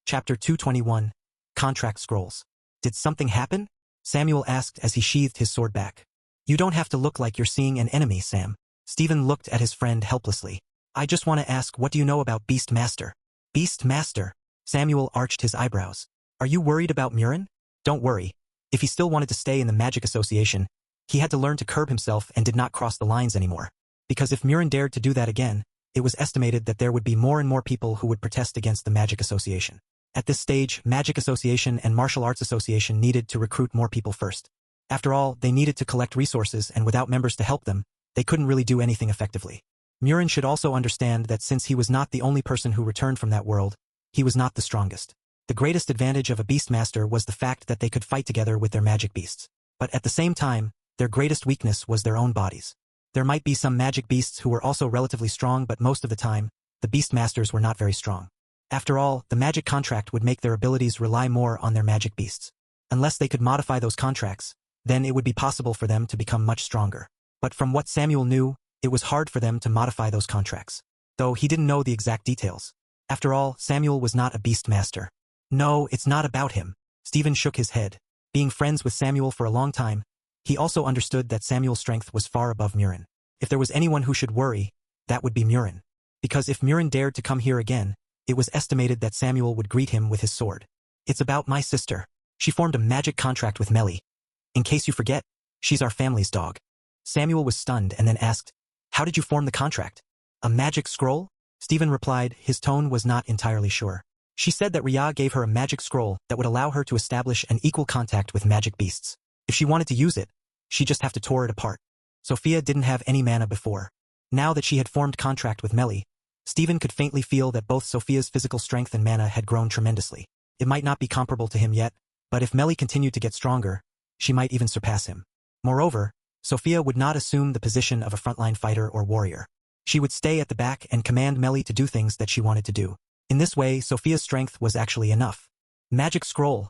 Chapter 221. Contract Scrolls. Did something happen? Samuel asked as he sheathed his sword back. You don't have to look like you're seeing an enemy, Sam. Stephen looked at his friend helplessly. I just want to ask, what do you know about Beast Master? Beast Master? Samuel arched his eyebrows. Are you worried about Murin? Don't worry. If he still wanted to stay in the Magic Association, he had to learn to curb himself and did not cross the lines anymore. Because if Murin dared to do that again, it was estimated that there would be more and more people who would protest against the Magic Association. At this stage, Magic Association and Martial Arts Association needed to recruit more people first. After all, they needed to collect resources, and without members to help them, they couldn't really do anything effectively. Murin should also understand that since he was not the only person who returned from that world, he was not the strongest. The greatest advantage of a Beastmaster was the fact that they could fight together with their magic beasts. But at the same time, their greatest weakness was their own bodies. There might be some magic beasts who were also relatively strong, but most of the time, the Beastmasters were not very strong. After all, the magic contract would make their abilities rely more on their magic beasts. Unless they could modify those contracts, then it would be possible for them to become much stronger. But from what Samuel knew, it was hard for them to modify those contracts. Though he didn't know the exact details. After all, Samuel was not a Beastmaster. No, it's not about him. Stephen shook his head. Being friends with Samuel for a long time, he also understood that Samuel's strength was far above Murin. If there was anyone who should worry, that would be Murin. Because if Murin dared to come here again, it was estimated that Samuel would greet him with his sword. It's about my sister. She formed a magic contract with Melly. In case you forget, she's our family's dog. Samuel was stunned and then asked, how did you form the contract? A magic scroll? Stephen replied, his tone was not entirely sure. She said that Rhea gave her a magic scroll that would allow her to establish an equal contact with magic beasts. If she wanted to use it, she'd just have to tore it apart. Sophia didn't have any mana before. Now that she had formed contract with Melly, Stephen could faintly feel that both Sophia's physical strength and mana had grown tremendously. It might not be comparable to him yet, but if Melly continued to get stronger, she might even surpass him. Moreover, Sophia would not assume the position of a frontline fighter or warrior. She would stay at the back and command Melly to do things that she wanted to do. In this way, Sophia's strength was actually enough. Magic scroll.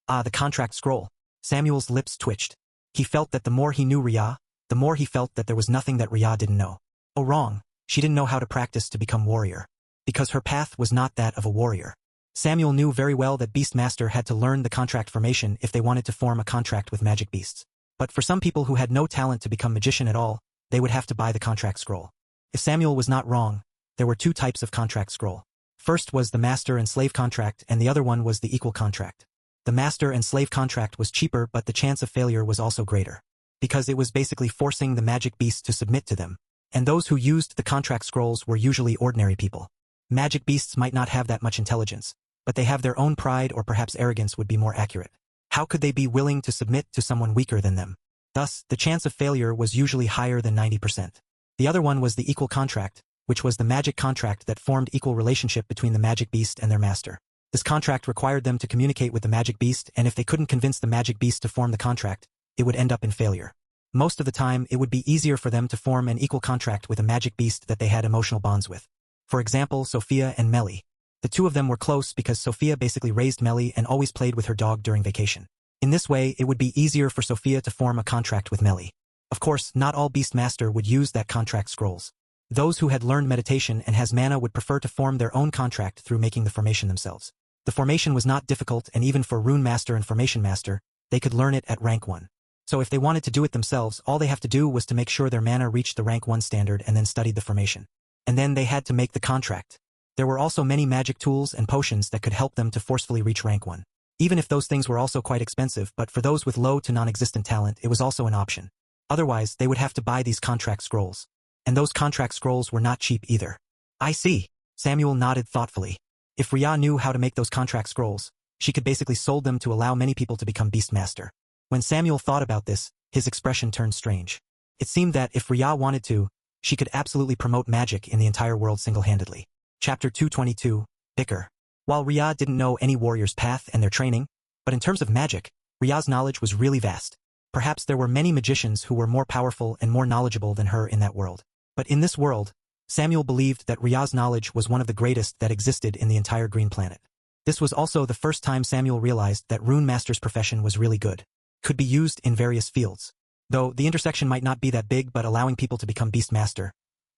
Ah, the contract scroll. Samuel's lips twitched. He felt that the more he knew Rhea, the more he felt that there was nothing that Rhea didn't know. Oh, wrong. She didn't know how to practice to become warrior. Because her path was not that of a warrior. Samuel knew very well that Beastmaster had to learn the contract formation if they wanted to form a contract with magic beasts. But for some people who had no talent to become magician at all, they would have to buy the contract scroll. If Samuel was not wrong, there were two types of contract scroll. First was the master and slave contract, and the other one was the equal contract. The master and slave contract was cheaper, but the chance of failure was also greater. Because it was basically forcing the magic beasts to submit to them. And those who used the contract scrolls were usually ordinary people. Magic beasts might not have that much intelligence, but they have their own pride, or perhaps arrogance would be more accurate. How could they be willing to submit to someone weaker than them? Thus, the chance of failure was usually higher than 90%. The other one was the equal contract, which was the magic contract that formed equal relationship between the magic beast and their master. This contract required them to communicate with the magic beast, and if they couldn't convince the magic beast to form the contract, it would end up in failure. Most of the time, it would be easier for them to form an equal contract with a magic beast that they had emotional bonds with. For example, Sophia and Melly. The two of them were close because Sophia basically raised Melly and always played with her dog during vacation. In this way, it would be easier for Sophia to form a contract with Melly. Of course, not all Beastmaster would use that contract scrolls. Those who had learned meditation and has mana would prefer to form their own contract through making the formation themselves. The formation was not difficult, and even for Runemaster and Formation Master, they could learn it at rank 1. So if they wanted to do it themselves, all they have to do was to make sure their mana reached the rank 1 standard and then studied the formation. And then they had to make the contract. There were also many magic tools and potions that could help them to forcefully reach rank 1. Even if those things were also quite expensive, but for those with low to non-existent talent, it was also an option. Otherwise, they would have to buy these contract scrolls. And those contract scrolls were not cheap either. I see. Samuel nodded thoughtfully. If Rhea knew how to make those contract scrolls, she could basically sold them to allow many people to become Beastmaster. When Samuel thought about this, his expression turned strange. It seemed that if Rhea wanted to, she could absolutely promote magic in the entire world single-handedly. Chapter 222. Bicker. While Rhea didn't know any warrior's path and their training, but in terms of magic, Rhea's knowledge was really vast. Perhaps there were many magicians who were more powerful and more knowledgeable than her in that world. But in this world, Samuel believed that Rhea's knowledge was one of the greatest that existed in the entire Green Planet. This was also the first time Samuel realized that Runemaster's profession was really good. Could be used in various fields. Though the intersection might not be that big, but allowing people to become Beastmaster,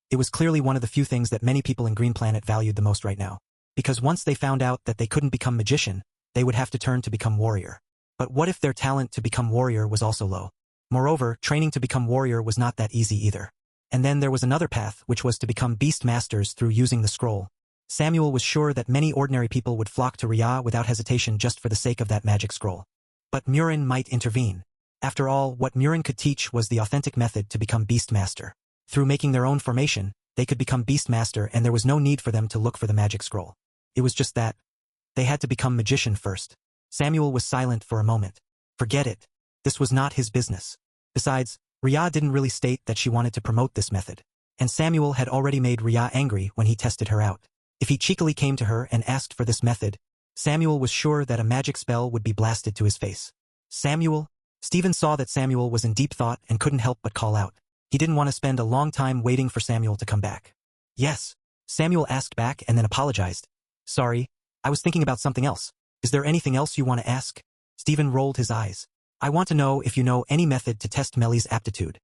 it was clearly one of the few things that many people in Green Planet valued the most right now. because once they found out that they couldn't become magician, they would have to turn to become warrior. But what if their talent to become warrior was also low? Moreover, training to become warrior was not that easy either. And then there was another path, which was to become beast masters through using the scroll. Samuel was sure that many ordinary people would flock to Rhea without hesitation just for the sake of that magic scroll. But Murin might intervene. After all, what Murin could teach was the authentic method to become beast master. Through making their own formation, they could become beast master and there was no need for them to look for the magic scroll. It was just that they had to become magician first. Samuel was silent for a moment. Forget it. This was not his business. Besides, Rhea didn't really state that she wanted to promote this method. And Samuel had already made Rhea angry when he tested her out. If he cheekily came to her and asked for this method, Samuel was sure that a magic spell would be blasted to his face. Samuel? Stephen saw that Samuel was in deep thought and couldn't help but call out. He didn't want to spend a long time waiting for Samuel to come back. Yes. Samuel asked back and then apologized. Sorry, I was thinking about something else. Is there anything else you want to ask? Stephen rolled his eyes. I want to know if you know any method to test Melly's aptitude.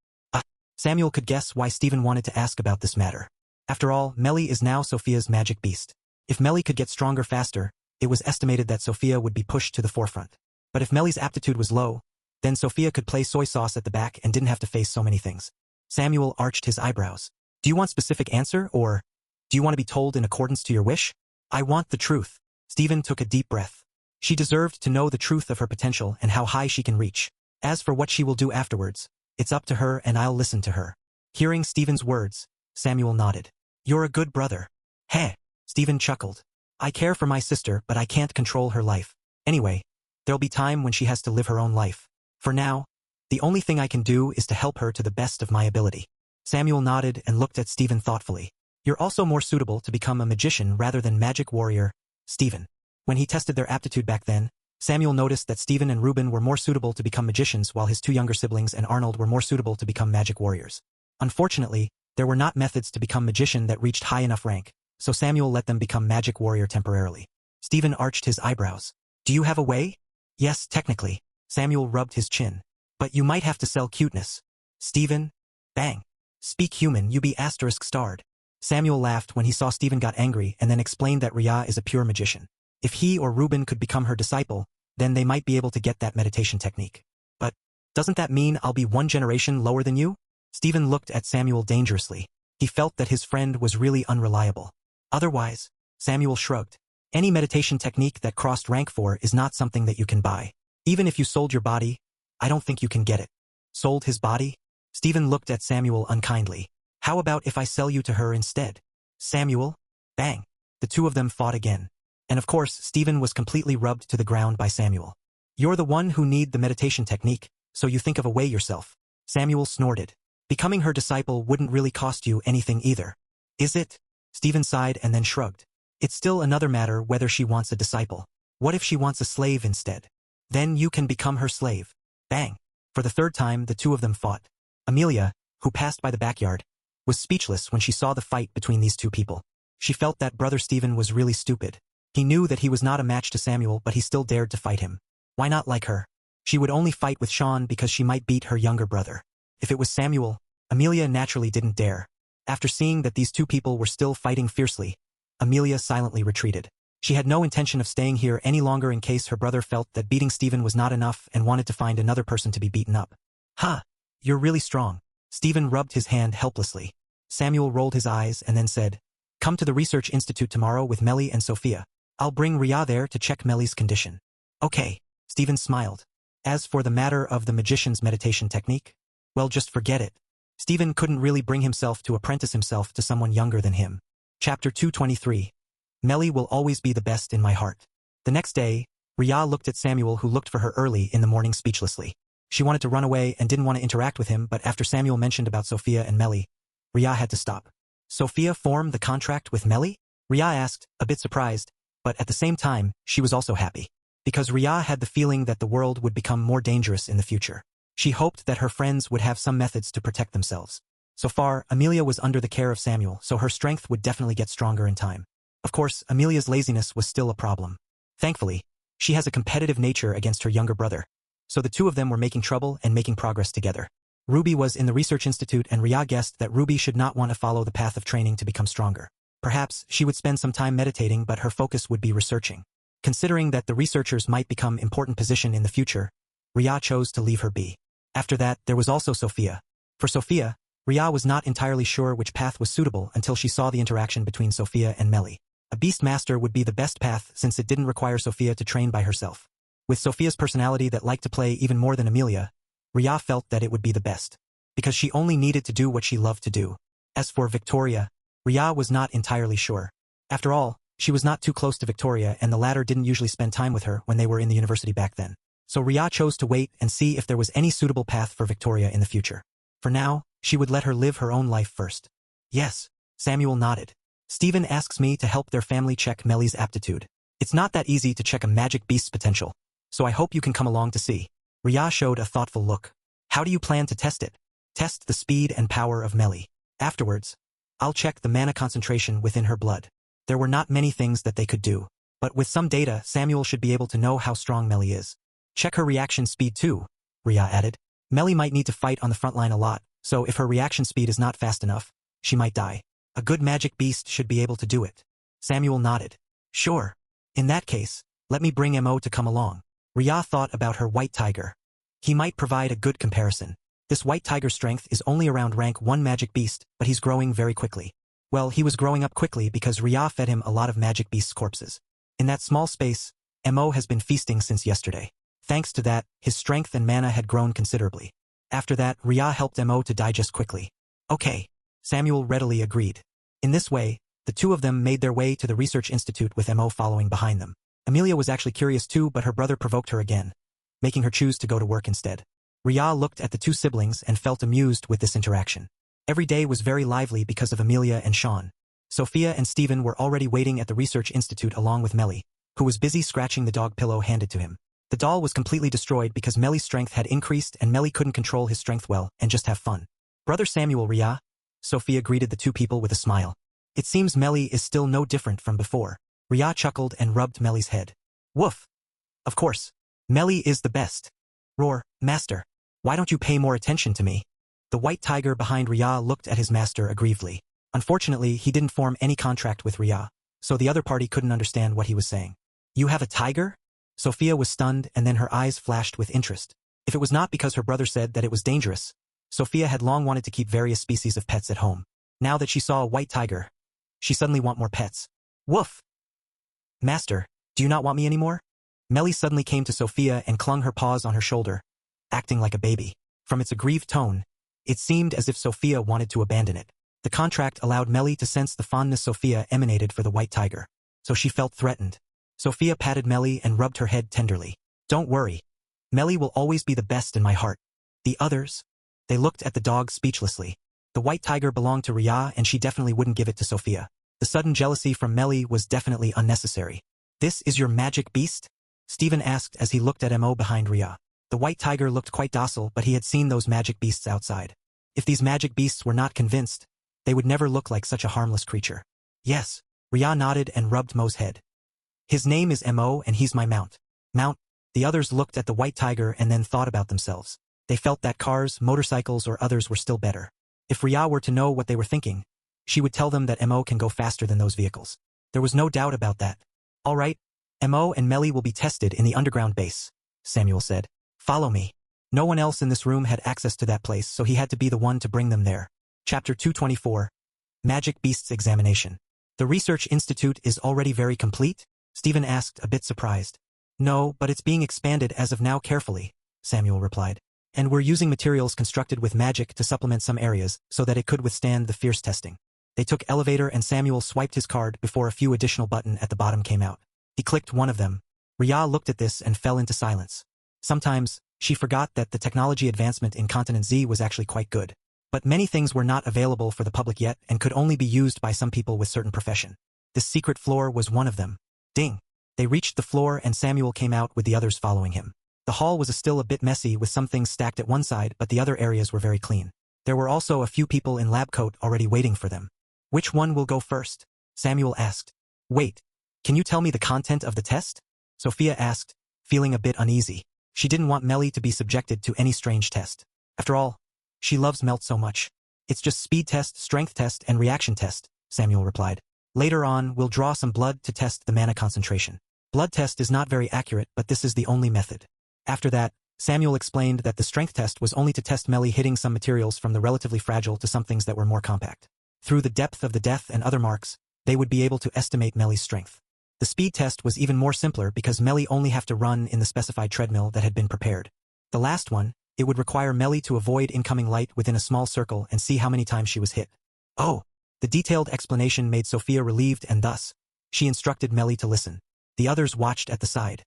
Samuel could guess why Stephen wanted to ask about this matter. After all, Melly is now Sophia's magic beast. If Melly could get stronger faster, it was estimated that Sophia would be pushed to the forefront. But if Melly's aptitude was low, then Sophia could play soy sauce at the back and didn't have to face so many things. Samuel arched his eyebrows. Do you want specific answer, or do you want to be told in accordance to your wish? I want the truth. Stephen took a deep breath. She deserved to know the truth of her potential and how high she can reach. As for what she will do afterwards, it's up to her and I'll listen to her. Hearing Stephen's words, Samuel nodded. You're a good brother. Heh. Stephen chuckled. I care for my sister, but I can't control her life. Anyway, there'll be time when she has to live her own life. For now, the only thing I can do is to help her to the best of my ability. Samuel nodded and looked at Stephen thoughtfully. You're also more suitable to become a magician rather than magic warrior, Stephen. When he tested their aptitude back then, Samuel noticed that Stephen and Reuben were more suitable to become magicians while his two younger siblings and Arnold were more suitable to become magic warriors. Unfortunately, there were not methods to become magician that reached high enough rank, so Samuel let them become magic warrior temporarily. Stephen arched his eyebrows. Do you have a way? Yes, technically. Samuel rubbed his chin. But you might have to sell cuteness. Stephen? Bang. Speak human, you be asterisk starred. Samuel laughed when he saw Stephen got angry and then explained that Rhea is a pure magician. If he or Reuben could become her disciple, then they might be able to get that meditation technique. But doesn't that mean I'll be one generation lower than you? Stephen looked at Samuel dangerously. He felt that his friend was really unreliable. Otherwise, Samuel shrugged. Any meditation technique that crossed rank 4 is not something that you can buy. Even if you sold your body, I don't think you can get it. Sold his body? Stephen looked at Samuel unkindly. How about if I sell you to her instead? Samuel? Bang. The two of them fought again. And of course, Stephen was completely rubbed to the ground by Samuel. You're the one who need the meditation technique, so you think of a way yourself. Samuel snorted. Becoming her disciple wouldn't really cost you anything either. Is it? Stephen sighed and then shrugged. It's still another matter whether she wants a disciple. What if she wants a slave instead? Then you can become her slave. Bang. For the third time, the two of them fought. Amelia, who passed by the backyard, was speechless when she saw the fight between these two people. She felt that brother Stephen was really stupid. He knew that he was not a match to Samuel, but he still dared to fight him. Why not like her? She would only fight with Sean because she might beat her younger brother. If it was Samuel, Amelia naturally didn't dare. After seeing that these two people were still fighting fiercely, Amelia silently retreated. She had no intention of staying here any longer in case her brother felt that beating Stephen was not enough and wanted to find another person to be beaten up. Ha! You're really strong. Stephen rubbed his hand helplessly. Samuel rolled his eyes and then said, Come to the Research Institute tomorrow with Melly and Sophia. I'll bring Rhea there to check Melly's condition. Okay, Stephen smiled. As for the matter of the magician's meditation technique, well, just forget it. Stephen couldn't really bring himself to apprentice himself to someone younger than him. Chapter 223. Melly will always be the best in my heart. The next day, Rhea looked at Samuel, who looked for her early in the morning speechlessly. She wanted to run away and didn't want to interact with him, but after Samuel mentioned about Sophia and Melly, Rhea had to stop. Sophia formed the contract with Melly? Rhea asked, a bit surprised, but at the same time, she was also happy. Because Rhea had the feeling that the world would become more dangerous in the future. She hoped that her friends would have some methods to protect themselves. So far, Amelia was under the care of Samuel, so her strength would definitely get stronger in time. Of course, Amelia's laziness was still a problem. Thankfully, she has a competitive nature against her younger brother. So the two of them were making trouble and making progress together. Ruby was in the Research Institute and Rhea guessed that Ruby should not want to follow the path of training to become stronger. Perhaps she would spend some time meditating, but her focus would be researching. Considering that the researchers might become important position in the future, Ria chose to leave her be. After that, there was also Sophia. For Sophia, Ria was not entirely sure which path was suitable until she saw the interaction between Sophia and Melly. A beast master would be the best path since it didn't require Sophia to train by herself. With Sophia's personality that liked to play even more than Amelia, Ria felt that it would be the best. Because she only needed to do what she loved to do. As for Victoria, Ria was not entirely sure. After all, she was not too close to Victoria and the latter didn't usually spend time with her when they were in the university back then. So Ria chose to wait and see if there was any suitable path for Victoria in the future. For now, she would let her live her own life first. Yes, Samuel nodded. Stephen asks me to help their family check Melly's aptitude. It's not that easy to check a magic beast's potential, so I hope you can come along to see. Ria showed a thoughtful look. How do you plan to test it? Test the speed and power of Melly. Afterwards, I'll check the mana concentration within her blood. There were not many things that they could do, but with some data, Samuel should be able to know how strong Melly is. Check her reaction speed too, Ria added. Melly might need to fight on the front line a lot, so if her reaction speed is not fast enough, she might die. A good magic beast should be able to do it. Samuel nodded. Sure. In that case, let me bring Mo to come along. Ria thought about her white tiger. He might provide a good comparison. This white tiger's strength is only around rank 1 magic beast, but he's growing very quickly. Well, he was growing up quickly because Ria fed him a lot of magic beast's corpses. In that small space, Mo has been feasting since yesterday. Thanks to that, his strength and mana had grown considerably. After that, Ria helped Mo to digest quickly. Okay. Samuel readily agreed. In this way, the two of them made their way to the research institute with Mo following behind them. Amelia was actually curious too, but her brother provoked her again, making her choose to go to work instead. Ria looked at the two siblings and felt amused with this interaction. Every day was very lively because of Amelia and Sean. Sophia and Stephen were already waiting at the research institute along with Melly, who was busy scratching the dog pillow handed to him. The doll was completely destroyed because Melly's strength had increased and Melly couldn't control his strength well and just have fun. Brother Samuel, Ria. Sophia greeted the two people with a smile. It seems Melly is still no different from before. Ria chuckled and rubbed Melly's head. Woof. Of course. Melly is the best. Roar, Master. Why don't you pay more attention to me? The white tiger behind Ria looked at his master aggrievedly. Unfortunately, he didn't form any contract with Ria, so the other party couldn't understand what he was saying. You have a tiger? Sophia was stunned and then her eyes flashed with interest. If it was not because her brother said that it was dangerous, Sophia had long wanted to keep various species of pets at home. Now that she saw a white tiger, she suddenly want more pets. Woof! Master, do you not want me anymore? Melly suddenly came to Sophia and clung her paws on her shoulder, acting like a baby. From its aggrieved tone, it seemed as if Sophia wanted to abandon it. The contract allowed Melly to sense the fondness Sophia emanated for the white tiger, so she felt threatened. Sophia patted Melly and rubbed her head tenderly. Don't worry. Melly will always be the best in my heart. The others? They looked at the dog speechlessly. The white tiger belonged to Ria and she definitely wouldn't give it to Sophia. The sudden jealousy from Melly was definitely unnecessary. This is your magic beast? Stephen asked as he looked at Mo behind Ria. The white tiger looked quite docile, but he had seen those magic beasts outside. If these magic beasts were not convinced, they would never look like such a harmless creature. Yes, Ria nodded and rubbed Mo's head. His name is Mo and he's my mount. Mount? The others looked at the white tiger and then thought about themselves. They felt that cars, motorcycles or others were still better. If Ria were to know what they were thinking, she would tell them that Mo can go faster than those vehicles. There was no doubt about that. All right, Mo and Melly will be tested in the underground base, Samuel said. Follow me. No one else in this room had access to that place, so he had to be the one to bring them there. Chapter 224. Magic Beasts Examination. The Research Institute is already very complete? Stephen asked, a bit surprised. No, but it's being expanded as of now carefully, Samuel replied. And we're using materials constructed with magic to supplement some areas so that it could withstand the fierce testing. They took elevator and Samuel swiped his card before a few additional buttons at the bottom came out. He clicked one of them. Ria looked at this and fell into silence. Sometimes, she forgot that the technology advancement in Continent Z was actually quite good. But many things were not available for the public yet and could only be used by some people with certain profession. This secret floor was one of them. Ding! They reached the floor and Samuel came out with the others following him. The hall was still a bit messy with some things stacked at one side, but the other areas were very clean. There were also a few people in lab coat already waiting for them. Which one will go first? Samuel asked. Wait, can you tell me the content of the test? Sophia asked, feeling a bit uneasy. She didn't want Melly to be subjected to any strange test. After all, she loves Melt so much. It's just speed test, strength test, and reaction test, Samuel replied. Later on, we'll draw some blood to test the mana concentration. Blood test is not very accurate, but this is the only method. After that, Samuel explained that the strength test was only to test Melly hitting some materials from the relatively fragile to some things that were more compact. Through the depth of the death and other marks, they would be able to estimate Melly's strength. The speed test was even more simpler because Melly only have to run in the specified treadmill that had been prepared. The last one, it would require Melly to avoid incoming light within a small circle and see how many times she was hit. Oh! The detailed explanation made Sophia relieved and thus, she instructed Melly to listen. The others watched at the side.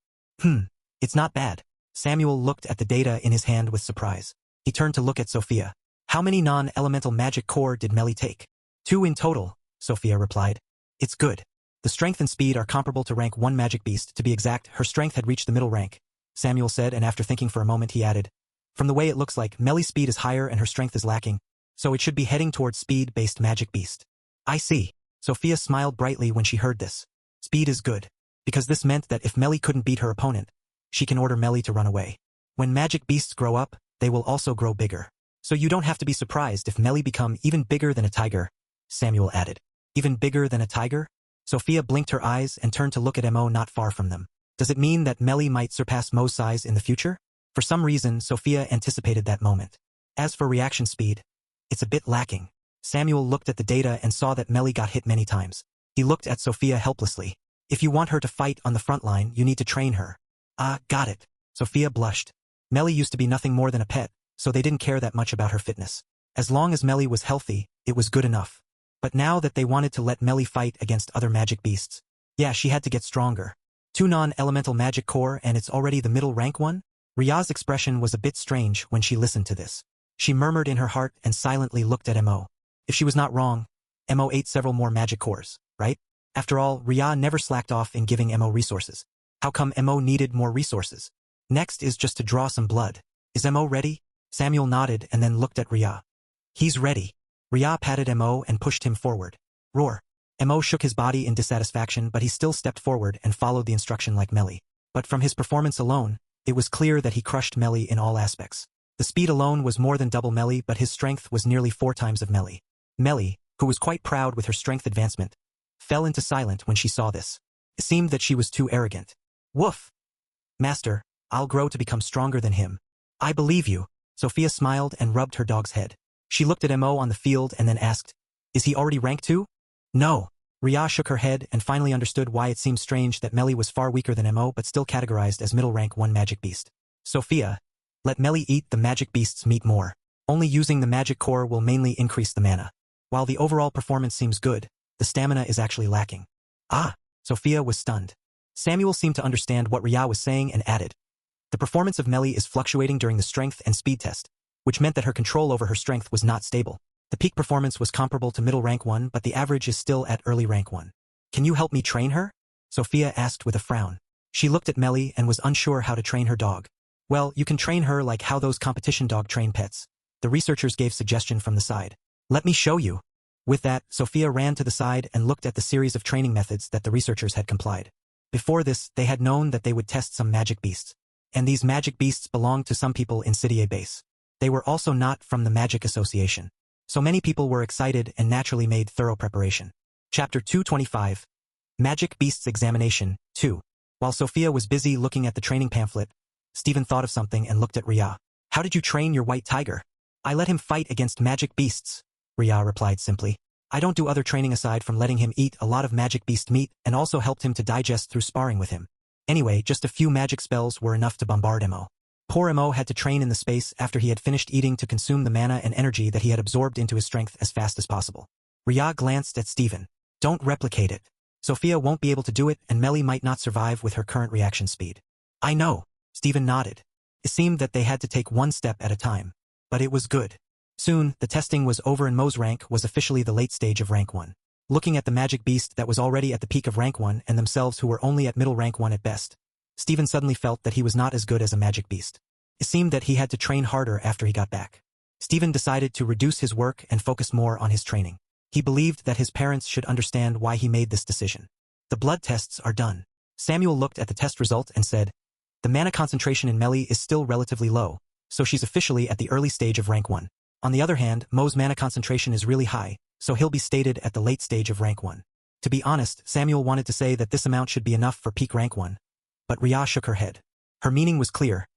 It's not bad. Samuel looked at the data in his hand with surprise. He turned to look at Sophia. How many non-elemental magic core did Melly take? 2 in total, Sophia replied. It's good. The strength and speed are comparable to rank 1 magic beast. To be exact, her strength had reached the middle rank, Samuel said, and after thinking for a moment he added, from the way it looks like, Melly's speed is higher and her strength is lacking, so it should be heading towards speed-based magic beast. I see. Sophia smiled brightly when she heard this. Speed is good, because this meant that if Melly couldn't beat her opponent, she can order Melly to run away. When magic beasts grow up, they will also grow bigger. So you don't have to be surprised if Melly become even bigger than a tiger, Samuel added. Even bigger than a tiger? Sophia blinked her eyes and turned to look at Mo not far from them. Does it mean that Melly might surpass Mo's size in the future? For some reason, Sophia anticipated that moment. As for reaction speed, it's a bit lacking. Samuel looked at the data and saw that Melly got hit many times. He looked at Sophia helplessly. If you want her to fight on the front line, you need to train her. Ah, got it. Sophia blushed. Melly used to be nothing more than a pet, so they didn't care that much about her fitness. As long as Melly was healthy, it was good enough. But now that they wanted to let Melly fight against other magic beasts, yeah, she had to get stronger. 2 non-elemental magic core and it's already the middle rank one? Ria's expression was a bit strange when she listened to this. She murmured in her heart and silently looked at Mo. If she was not wrong, Mo ate several more magic cores, right? After all, Ria never slacked off in giving Mo resources. How come Mo needed more resources? Next is just to draw some blood. Is Mo ready? Samuel nodded and then looked at Ria. He's ready. Ria patted Mo and pushed him forward. Roar. Mo shook his body in dissatisfaction, but he still stepped forward and followed the instruction like Melly. But from his performance alone, it was clear that he crushed Melly in all aspects. The speed alone was more than double Melly, but his strength was nearly 4 times of Melly. Melly, who was quite proud with her strength advancement, fell into silence when she saw this. It seemed that she was too arrogant. Woof! Master, I'll grow to become stronger than him. I believe you. Sophia smiled and rubbed her dog's head. She looked at Mo on the field and then asked, is he already rank 2? No. Ria shook her head and finally understood why it seemed strange that Melly was far weaker than Mo but still categorized as middle rank 1 magic beast. Sophia, let Melly eat the magic beast's meat more. Only using the magic core will mainly increase the mana. While the overall performance seems good, the stamina is actually lacking. Ah! Sophia was stunned. Samuel seemed to understand what Ria was saying and added. The performance of Melly is fluctuating during the strength and speed test, which meant that her control over her strength was not stable. The peak performance was comparable to middle rank 1, but the average is still at early rank 1. Can you help me train her? Sophia asked with a frown. She looked at Melly and was unsure how to train her dog. Well, you can train her like how those competition dog train pets. The researchers gave suggestion from the side. Let me show you. With that, Sophia ran to the side and looked at the series of training methods that the researchers had complied. Before this, they had known that they would test some magic beasts. And these magic beasts belonged to some people in City A base. They were also not from the Magic Association. So many people were excited and naturally made thorough preparation. Chapter 225. Magic Beasts Examination, 2. While Sophia was busy looking at the training pamphlet, Stephen thought of something and looked at Ria. How did you train your white tiger? I let him fight against magic beasts, Ria replied simply. I don't do other training aside from letting him eat a lot of magic beast meat and also helped him to digest through sparring with him. Anyway, just a few magic spells were enough to bombard Mo. Poor Mo had to train in the space after he had finished eating to consume the mana and energy that he had absorbed into his strength as fast as possible. Ria glanced at Stephen. Don't replicate it. Sophia won't be able to do it and Melly might not survive with her current reaction speed. I know. Stephen nodded. It seemed that they had to take one step at a time. But it was good. Soon, the testing was over and Mo's rank was officially the late stage of rank 1. Looking at the magic beast that was already at the peak of rank 1 and themselves who were only at middle rank 1 at best, Stephen suddenly felt that he was not as good as a magic beast. It seemed that he had to train harder after he got back. Stephen decided to reduce his work and focus more on his training. He believed that his parents should understand why he made this decision. The blood tests are done. Samuel looked at the test result and said, the mana concentration in Melly is still relatively low, so she's officially at the early stage of rank 1. On the other hand, Mo's mana concentration is really high, so he'll be stated at the late stage of rank 1. To be honest, Samuel wanted to say that this amount should be enough for peak rank 1. But Rhea shook her head. Her meaning was clear.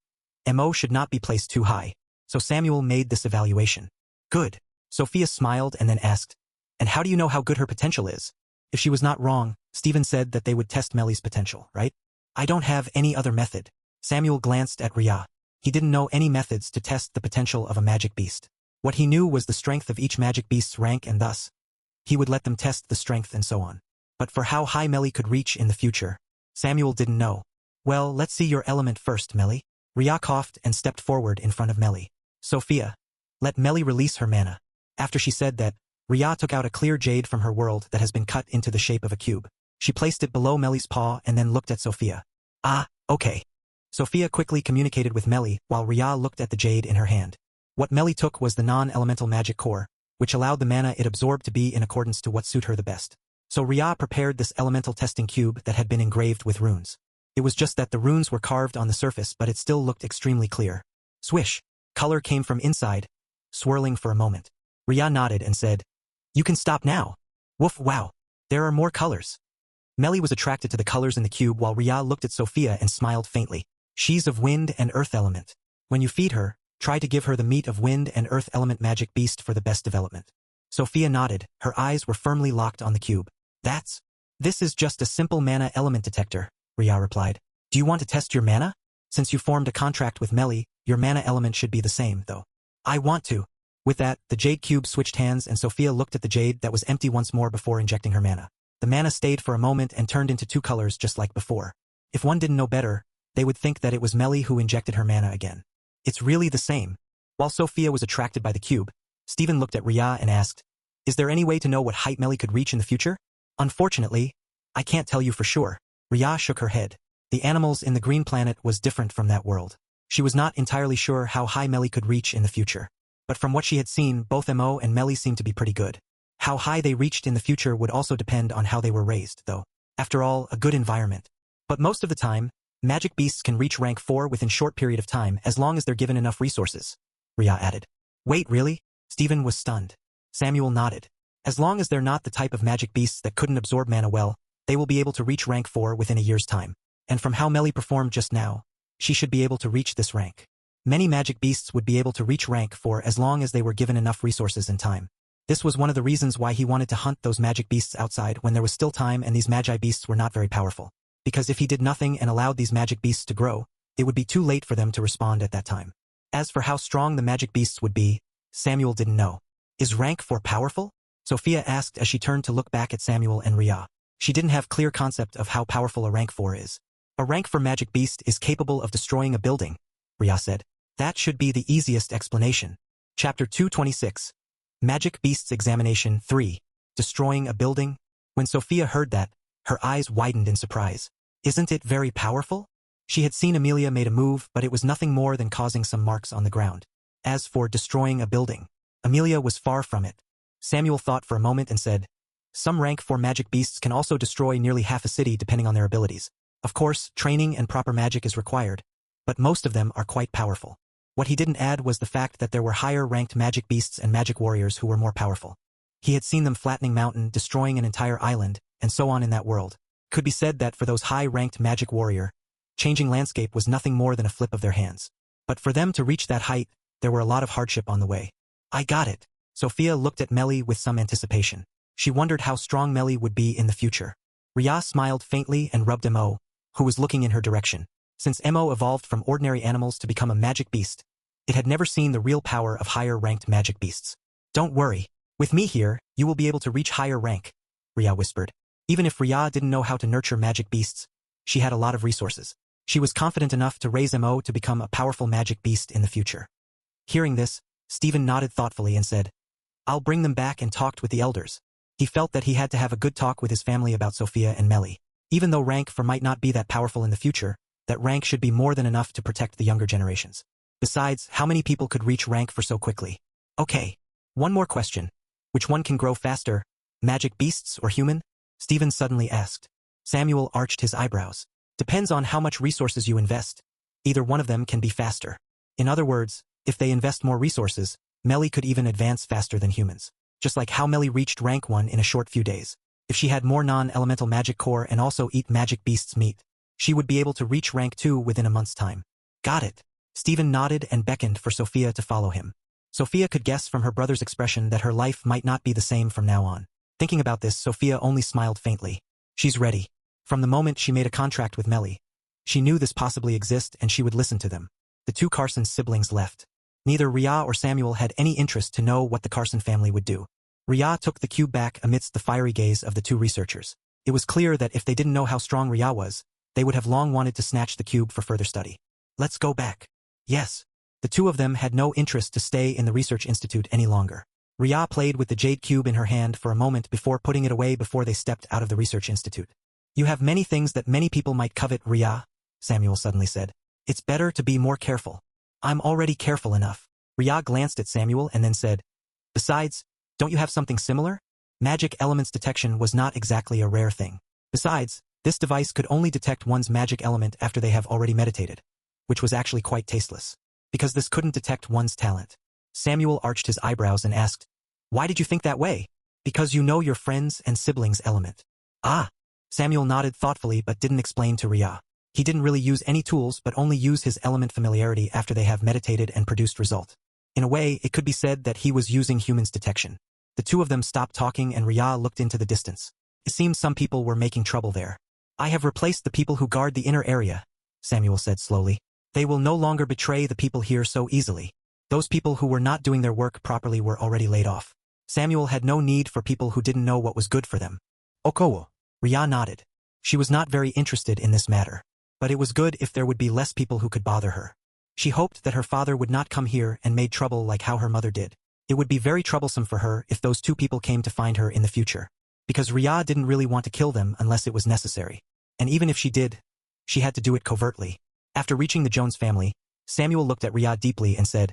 MO should not be placed too high. So Samuel made this evaluation. Good. Sophia smiled and then asked, and how do you know how good her potential is? If she was not wrong, Stephen said that they would test Melly's potential, right? I don't have any other method. Samuel glanced at Rhea. He didn't know any methods to test the potential of a magic beast. What he knew was the strength of each magic beast's rank, and thus, he would let them test the strength and so on. But for how high Melly could reach in the future, Samuel didn't know. Well, let's see your element first, Melly. Rhea coughed and stepped forward in front of Melly. Sophia, let Melly release her mana. After she said that, Rhea took out a clear jade from her world that has been cut into the shape of a cube. She placed it below Melly's paw and then looked at Sophia. Ah, okay. Sophia quickly communicated with Melly while Rhea looked at the jade in her hand. What Melly took was the non-elemental magic core, which allowed the mana it absorbed to be in accordance to what suit her the best. So Rhea prepared this elemental testing cube that had been engraved with runes. It was just that the runes were carved on the surface, but it still looked extremely clear. Swish! Color came from inside, swirling for a moment. Rhea nodded and said, "You can stop now." Woof, wow. There are more colors. Melly was attracted to the colors in the cube while Rhea looked at Sophia and smiled faintly. She's of wind and earth element. When you feed her, try to give her the meat of wind and earth element magic beast for the best development. Sophia nodded, her eyes were firmly locked on the cube. This is just a simple mana element detector, Rhea replied. Do you want to test your mana? Since you formed a contract with Melly, your mana element should be the same, though. I want to. With that, the jade cube switched hands and Sophia looked at the jade that was empty once more before injecting her mana. The mana stayed for a moment and turned into 2 colors just like before. If one didn't know better, they would think that it was Melly who injected her mana again. It's really the same. While Sophia was attracted by the cube, Stephen looked at Rhea and asked, is there any way to know what height Melly could reach in the future? Unfortunately, I can't tell you for sure. Rhea shook her head. The animals in the green planet was different from that world. She was not entirely sure how high Melly could reach in the future. But from what she had seen, both Mo and Melly seemed to be pretty good. How high they reached in the future would also depend on how they were raised, though. After all, a good environment. But most of the time, magic beasts can reach rank 4 within short period of time as long as they're given enough resources. Rhea added. Wait, really? Stephen was stunned. Samuel nodded. As long as they're not the type of magic beasts that couldn't absorb mana well, they will be able to reach rank 4 within a year's time. And from how Melly performed just now, she should be able to reach this rank. Many magic beasts would be able to reach rank 4 as long as they were given enough resources and time. This was one of the reasons why he wanted to hunt those magic beasts outside when there was still time and these magi beasts were not very powerful. Because if he did nothing and allowed these magic beasts to grow, it would be too late for them to respond at that time. As for how strong the magic beasts would be, Samuel didn't know. Is rank 4 powerful? Sophia asked as she turned to look back at Samuel and Rhea. She didn't have clear concept of how powerful a rank 4 is. A rank 4 magic beast is capable of destroying a building, Rhea said. That should be the easiest explanation. Chapter 226. Magic Beasts Examination 3. Destroying a building? When Sophia heard that, her eyes widened in surprise. Isn't it very powerful? She had seen Amelia made a move, but it was nothing more than causing some marks on the ground. As for destroying a building, Amelia was far from it. Samuel thought for a moment and said, some rank 4 magic beasts can also destroy nearly half a city depending on their abilities. Of course, training and proper magic is required, but most of them are quite powerful. What he didn't add was the fact that there were higher-ranked magic beasts and magic warriors who were more powerful. He had seen them flattening mountain, destroying an entire island, and so on in that world. Could be said that for those high-ranked magic warrior, changing landscape was nothing more than a flip of their hands. But for them to reach that height, there were a lot of hardship on the way. I got it. Sophia looked at Melly with some anticipation. She wondered how strong Melly would be in the future. Rhea smiled faintly and rubbed Mo, who was looking in her direction. Since Mo evolved from ordinary animals to become a magic beast, it had never seen the real power of higher-ranked magic beasts. Don't worry. With me here, you will be able to reach higher rank, Rhea whispered. Even if Rhea didn't know how to nurture magic beasts, she had a lot of resources. She was confident enough to raise Mo to become a powerful magic beast in the future. Hearing this, Stephen nodded thoughtfully and said, I'll bring them back and talked with the elders. He felt that he had to have a good talk with his family about Sophia and Melly. Even though rank 4 might not be that powerful in the future, that rank should be more than enough to protect the younger generations. Besides, how many people could reach rank 4 so quickly? Okay. One more question. Which one can grow faster, magic beasts or human? Stephen suddenly asked. Samuel arched his eyebrows. Depends on how much resources you invest. Either one of them can be faster. In other words, if they invest more resources, Melly could even advance faster than humans. Just like how Melly reached rank 1 in a short few days. If she had more non-elemental magic core and also eat magic beast's meat, she would be able to reach rank 2 within a month's time. Got it. Stephen nodded and beckoned for Sophia to follow him. Sophia could guess from her brother's expression that her life might not be the same from now on. Thinking about this, Sophia only smiled faintly. She's ready. From the moment she made a contract with Melly, she knew this possibly exists and she would listen to them. The two Carson siblings left. Neither Ria or Samuel had any interest to know what the Carson family would do. Ria took the cube back amidst the fiery gaze of the two researchers. It was clear that if they didn't know how strong Ria was, they would have long wanted to snatch the cube for further study. Let's go back. Yes. The two of them had no interest to stay in the research institute any longer. Ria played with the jade cube in her hand for a moment before putting it away before they stepped out of the research institute. You have many things that many people might covet, Ria, Samuel suddenly said. It's better to be more careful. I'm already careful enough. Ria glanced at Samuel and then said, Besides, don't you have something similar? Magic elements detection was not exactly a rare thing. Besides, this device could only detect one's magic element after they have already meditated, which was actually quite tasteless, because this couldn't detect one's talent. Samuel arched his eyebrows and asked, Why did you think that way? Because you know your friends and siblings' element. Ah. Samuel nodded thoughtfully but didn't explain to Ria. He didn't really use any tools but only use his element familiarity after they have meditated and produced result. In a way, it could be said that he was using humans' detection. The two of them stopped talking and Ria looked into the distance. It seemed some people were making trouble there. I have replaced the people who guard the inner area, Samuel said slowly. They will no longer betray the people here so easily. Those people who were not doing their work properly were already laid off. Samuel had no need for people who didn't know what was good for them. Okowo. Ria nodded. She was not very interested in this matter. But it was good if there would be less people who could bother her. She hoped that her father would not come here and made trouble like how her mother did. It would be very troublesome for her if those two people came to find her in the future. Because Ria didn't really want to kill them unless it was necessary. And even if she did, she had to do it covertly. After reaching the Jones family, Samuel looked at Ria deeply and said,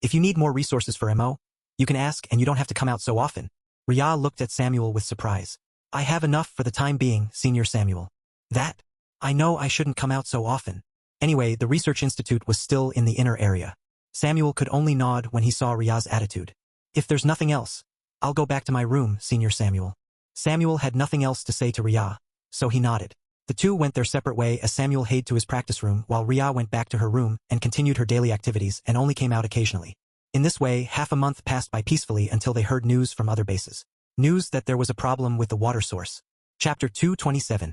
If you need more resources for MO, you can ask and you don't have to come out so often. Ria looked at Samuel with surprise. I have enough for the time being, Senior Samuel. That? I know I shouldn't come out so often. Anyway, the research institute was still in the inner area. Samuel could only nod when he saw Ria's attitude. If there's nothing else, I'll go back to my room, Senior Samuel. Samuel had nothing else to say to Ria, so he nodded. The two went their separate way as Samuel hid to his practice room while Ria went back to her room and continued her daily activities and only came out occasionally. In this way, half a month passed by peacefully until they heard news from other bases. News that there was a problem with the water source. Chapter 227.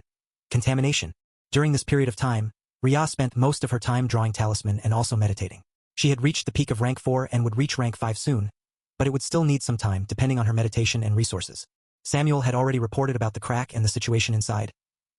Contamination. During this period of time, Ria spent most of her time drawing talisman and also meditating. She had reached the peak of rank 4 and would reach rank 5 soon, but it would still need some time depending on her meditation and resources. Samuel had already reported about the crack and the situation inside,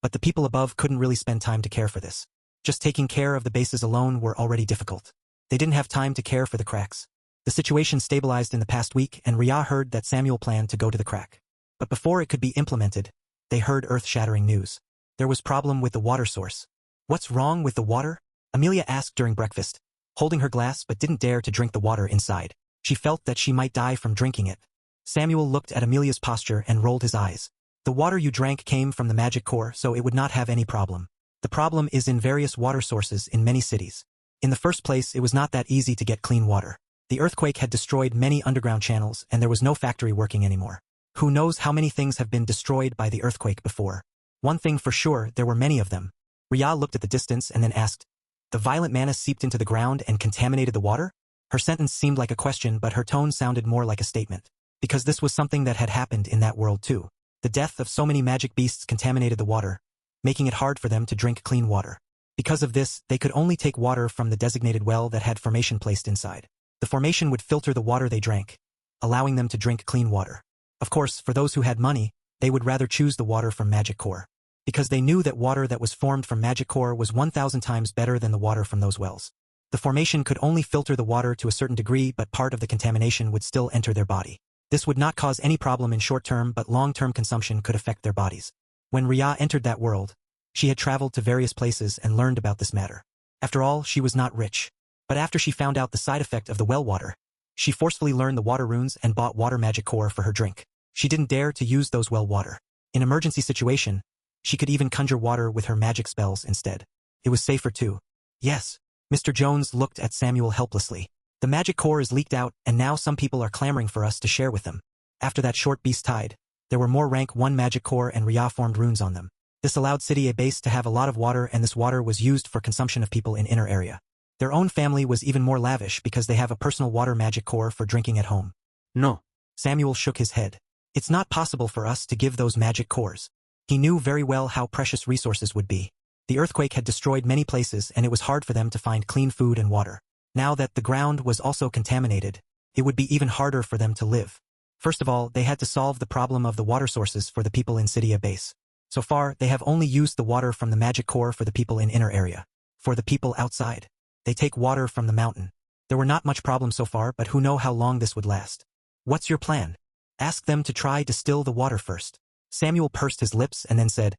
but the people above couldn't really spend time to care for this. Just taking care of the bases alone were already difficult. They didn't have time to care for the cracks. The situation stabilized in the past week and Ria heard that Samuel planned to go to the crack. But before it could be implemented, they heard earth-shattering news. There was problem with the water source. What's wrong with the water? Amelia asked during breakfast, holding her glass but didn't dare to drink the water inside. She felt that she might die from drinking it. Samuel looked at Amelia's posture and rolled his eyes. The water you drank came from the magic core, so it would not have any problem. The problem is in various water sources in many cities. In the first place, it was not that easy to get clean water. The earthquake had destroyed many underground channels and there was no factory working anymore. Who knows how many things have been destroyed by the earthquake before? One thing for sure, there were many of them. Ria looked at the distance and then asked, The violent mana seeped into the ground and contaminated the water? Her sentence seemed like a question but her tone sounded more like a statement. Because this was something that had happened in that world too. The death of so many magic beasts contaminated the water, making it hard for them to drink clean water. Because of this, they could only take water from the designated well that had formation placed inside. The formation would filter the water they drank, allowing them to drink clean water. Of course, for those who had money, they would rather choose the water from magic core. Because they knew that water that was formed from magic core was 1,000 times better than the water from those wells. The formation could only filter the water to a certain degree but part of the contamination would still enter their body. This would not cause any problem in short term but long-term consumption could affect their bodies. When Ria entered that world, she had traveled to various places and learned about this matter. After all, she was not rich. But after she found out the side effect of the well water, she forcefully learned the water runes and bought water magic core for her drink. She didn't dare to use those well water. In emergency situation, she could even conjure water with her magic spells instead. It was safer too. Yes. Mr. Jones looked at Samuel helplessly. The magic core is leaked out and now some people are clamoring for us to share with them. After that short beast tide, There were more rank 1 magic core and Rhea formed runes on them. This allowed City A base to have a lot of water, and this water was used for consumption of people in inner area. Their own family was even more lavish because they have a personal water magic core for drinking at home. No. Samuel shook his head. It's not possible for us to give those magic cores. He knew very well how precious resources would be. The earthquake had destroyed many places and it was hard for them to find clean food and water. Now that the ground was also contaminated, it would be even harder for them to live. First of all, they had to solve the problem of the water sources for the people in City A base. So far, they have only used the water from the magic core for the people in inner area. For the people outside, they take water from the mountain. There were not much problems so far, but who know how long this would last. What's your plan? Ask them to try distill the water first. Samuel pursed his lips and then said,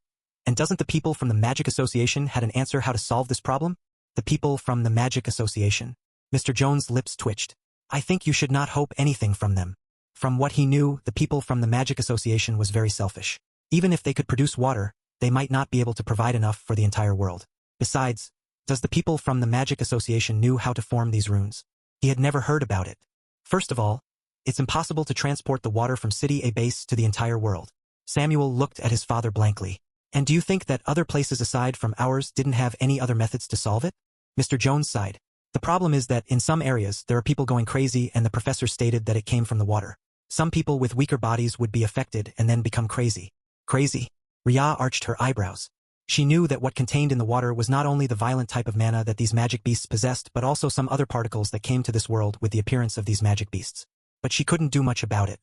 and doesn't the people from the Magic Association had an answer how to solve this problem? The people from the Magic Association? Mr. Jones' lips twitched. I think you should not hope anything from them. From what he knew, the people from the Magic Association was very selfish. Even if they could produce water, they might not be able to provide enough for the entire world. Besides, does the people from the Magic Association knew how to form these runes? He had never heard about it. First of all, it's impossible to transport the water from City A base to the entire world. Samuel looked at his father blankly. And do you think that other places aside from ours didn't have any other methods to solve it? Mr. Jones sighed. The problem is that in some areas there are people going crazy, and the professor stated that it came from the water. Some people with weaker bodies would be affected and then become crazy. Crazy? Rhea arched her eyebrows. She knew that what contained in the water was not only the violent type of mana that these magic beasts possessed, but also some other particles that came to this world with the appearance of these magic beasts. But she couldn't do much about it.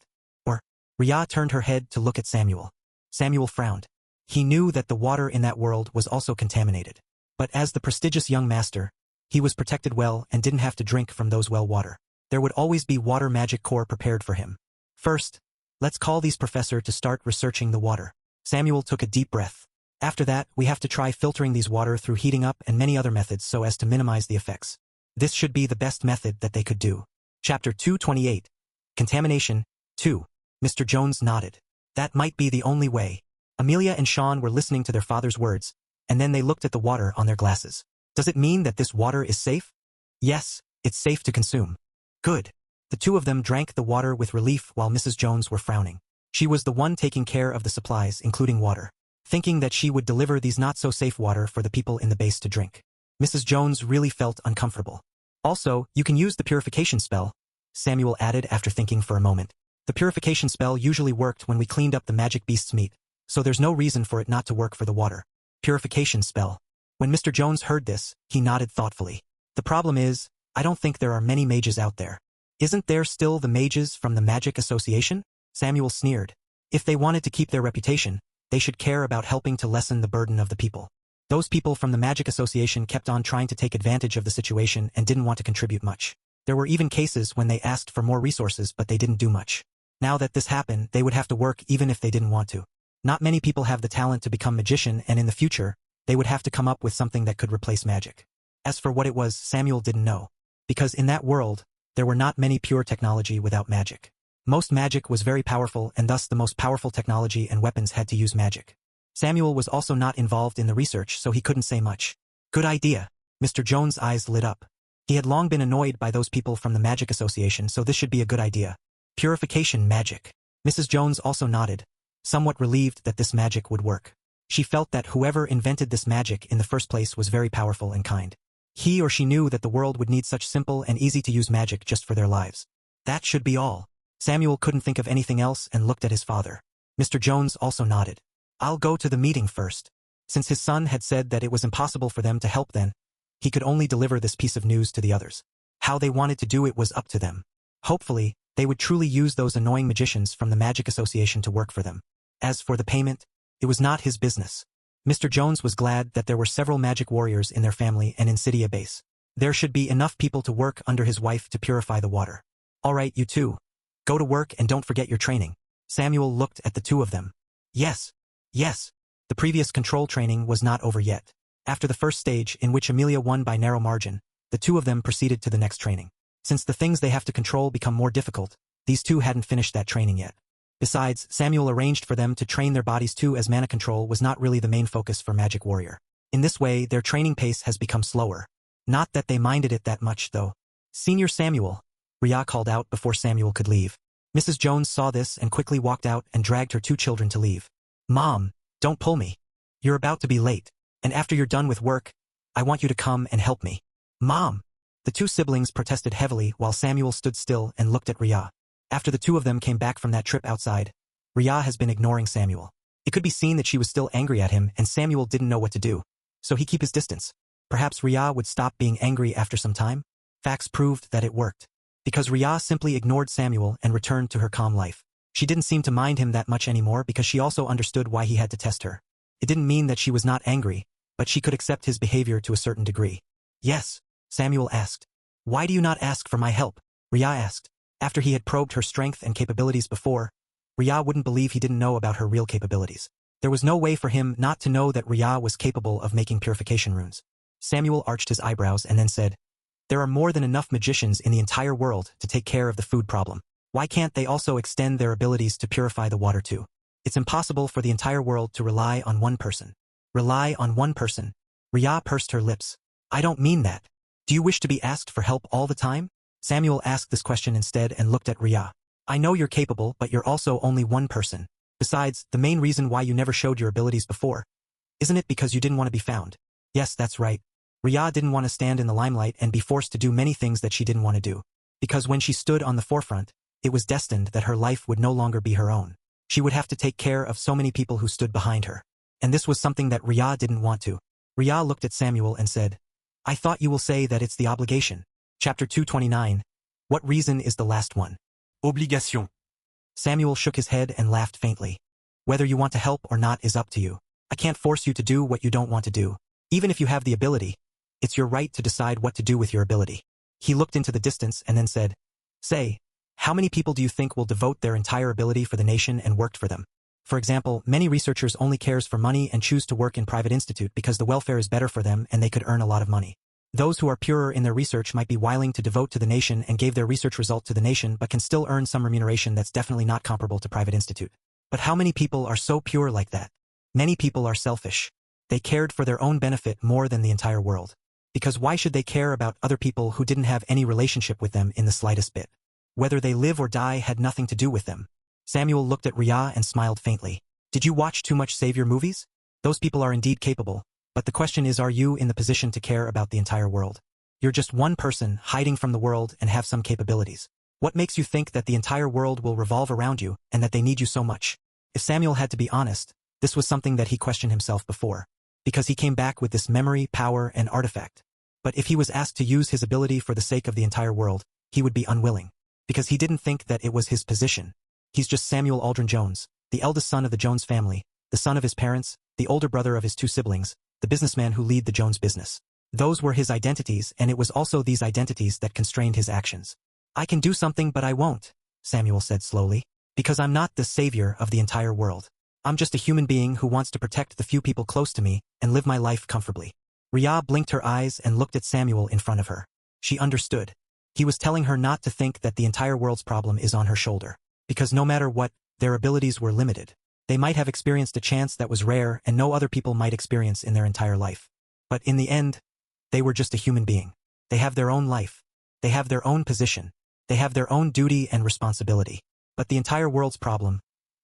Rhea turned her head to look at Samuel. Samuel frowned. He knew that the water in that world was also contaminated. But as the prestigious young master, he was protected well and didn't have to drink from those well water. There would always be water magic core prepared for him. First, let's call these professor to start researching the water. Samuel took a deep breath. After that, we have to try filtering these water through heating up and many other methods so as to minimize the effects. This should be the best method that they could do. Chapter 228. Contamination 2. Mr. Jones nodded. That might be the only way. Amelia and Sean were listening to their father's words, and then they looked at the water on their glasses. Does it mean that this water is safe? Yes, it's safe to consume. Good. The two of them drank the water with relief while Mrs. Jones were frowning. She was the one taking care of the supplies, including water, thinking that she would deliver these not-so-safe water for the people in the base to drink. Mrs. Jones really felt uncomfortable. Also, you can use the purification spell, Samuel added after thinking for a moment. The purification spell usually worked when we cleaned up the magic beast's meat, so there's no reason for it not to work for the water. Purification spell. When Mr. Jones heard this, he nodded thoughtfully. The problem is, I don't think there are many mages out there. Isn't there still the mages from the Magic Association? Samuel sneered. If they wanted to keep their reputation, they should care about helping to lessen the burden of the people. Those people from the Magic Association kept on trying to take advantage of the situation and didn't want to contribute much. There were even cases when they asked for more resources but they didn't do much. Now that this happened, they would have to work even if they didn't want to. Not many people have the talent to become magician, and in the future, they would have to come up with something that could replace magic. As for what it was, Samuel didn't know. Because in that world, there were not many pure technology without magic. Most magic was very powerful, and thus the most powerful technology and weapons had to use magic. Samuel was also not involved in the research, so he couldn't say much. Good idea. Mr. Jones' eyes lit up. He had long been annoyed by those people from the Magic Association, so this should be a good idea. Purification magic. Mrs. Jones also nodded, somewhat relieved that this magic would work. She felt that whoever invented this magic in the first place was very powerful and kind. He or she knew that the world would need such simple and easy-to-use magic just for their lives. That should be all. Samuel couldn't think of anything else and looked at his father. Mr. Jones also nodded. I'll go to the meeting first. Since his son had said that it was impossible for them to help then, he could only deliver this piece of news to the others. How they wanted to do it was up to them. Hopefully, they would truly use those annoying magicians from the Magic Association to work for them. As for the payment, it was not his business. Mr. Jones was glad that there were several magic warriors in their family and in Cydia base. There should be enough people to work under his wife to purify the water. All right, you two. Go to work and don't forget your training. Samuel looked at the two of them. Yes. Yes. The previous control training was not over yet. After the first stage, in which Amelia won by narrow margin, the two of them proceeded to the next training. Since the things they have to control become more difficult, these two hadn't finished that training yet. Besides, Samuel arranged for them to train their bodies too, as mana control was not really the main focus for Magic Warrior. In this way, their training pace has become slower. Not that they minded it that much, though. Senior Samuel, Rhea called out before Samuel could leave. Mrs. Jones saw this and quickly walked out and dragged her two children to leave. Mom, don't pull me. You're about to be late, and after you're done with work, I want you to come and help me. Mom! The two siblings protested heavily while Samuel stood still and looked at Rhea. After the two of them came back from that trip outside, Rhea has been ignoring Samuel. It could be seen that she was still angry at him and Samuel didn't know what to do, so he kept his distance. Perhaps Rhea would stop being angry after some time? Facts proved that it worked. Because Rhea simply ignored Samuel and returned to her calm life. She didn't seem to mind him that much anymore because she also understood why he had to test her. It didn't mean that she was not angry, but she could accept his behavior to a certain degree. Yes, Samuel asked. Why do you not ask for my help? Rhea asked. After he had probed her strength and capabilities before, Rhea wouldn't believe he didn't know about her real capabilities. There was no way for him not to know that Rhea was capable of making purification runes. Samuel arched his eyebrows and then said, there are more than enough magicians in the entire world to take care of the food problem. Why can't they also extend their abilities to purify the water too? It's impossible for the entire world to rely on one person. Rely on one person? Rhea pursed her lips. I don't mean that. Do you wish to be asked for help all the time? Samuel asked this question instead and looked at Rhea. I know you're capable, but you're also only one person. Besides, the main reason why you never showed your abilities before, isn't it because you didn't want to be found? Yes, that's right. Rhea didn't want to stand in the limelight and be forced to do many things that she didn't want to do. Because when she stood on the forefront, it was destined that her life would no longer be her own. She would have to take care of so many people who stood behind her. And this was something that Rhea didn't want to. Rhea looked at Samuel and said, I thought you will say that it's the obligation. Chapter 229. What reason is the last one? Obligation. Samuel shook his head and laughed faintly. Whether you want to help or not is up to you. I can't force you to do what you don't want to do. Even if you have the ability, it's your right to decide what to do with your ability. He looked into the distance and then said, say, how many people do you think will devote their entire ability for the nation and worked for them? For example, many researchers only cares for money and choose to work in private institute because the welfare is better for them and they could earn a lot of money. Those who are purer in their research might be willing to devote to the nation and gave their research result to the nation but can still earn some remuneration that's definitely not comparable to private institute. But how many people are so pure like that? Many people are selfish. They cared for their own benefit more than the entire world. Because why should they care about other people who didn't have any relationship with them in the slightest bit? Whether they live or die had nothing to do with them. Samuel looked at Rhea and smiled faintly. Did you watch too much savior movies? Those people are indeed capable, but the question is, are you in the position to care about the entire world? You're just one person hiding from the world and have some capabilities. What makes you think that the entire world will revolve around you and that they need you so much? If Samuel had to be honest, this was something that he questioned himself before. Because he came back with this memory, power, and artifact. But if he was asked to use his ability for the sake of the entire world, he would be unwilling. Because he didn't think that it was his position. He's just Samuel Aldrin Jones, the eldest son of the Jones family, the son of his parents, the older brother of his two siblings, the businessman who lead the Jones business. Those were his identities, and it was also these identities that constrained his actions. I can do something but I won't, Samuel said slowly. Because I'm not the savior of the entire world. I'm just a human being who wants to protect the few people close to me and live my life comfortably. Rhea blinked her eyes and looked at Samuel in front of her. She understood. He was telling her not to think that the entire world's problem is on her shoulder. Because no matter what, their abilities were limited. They might have experienced a chance that was rare and no other people might experience in their entire life. But in the end, they were just a human being. They have their own life. They have their own position. They have their own duty and responsibility. But the entire world's problem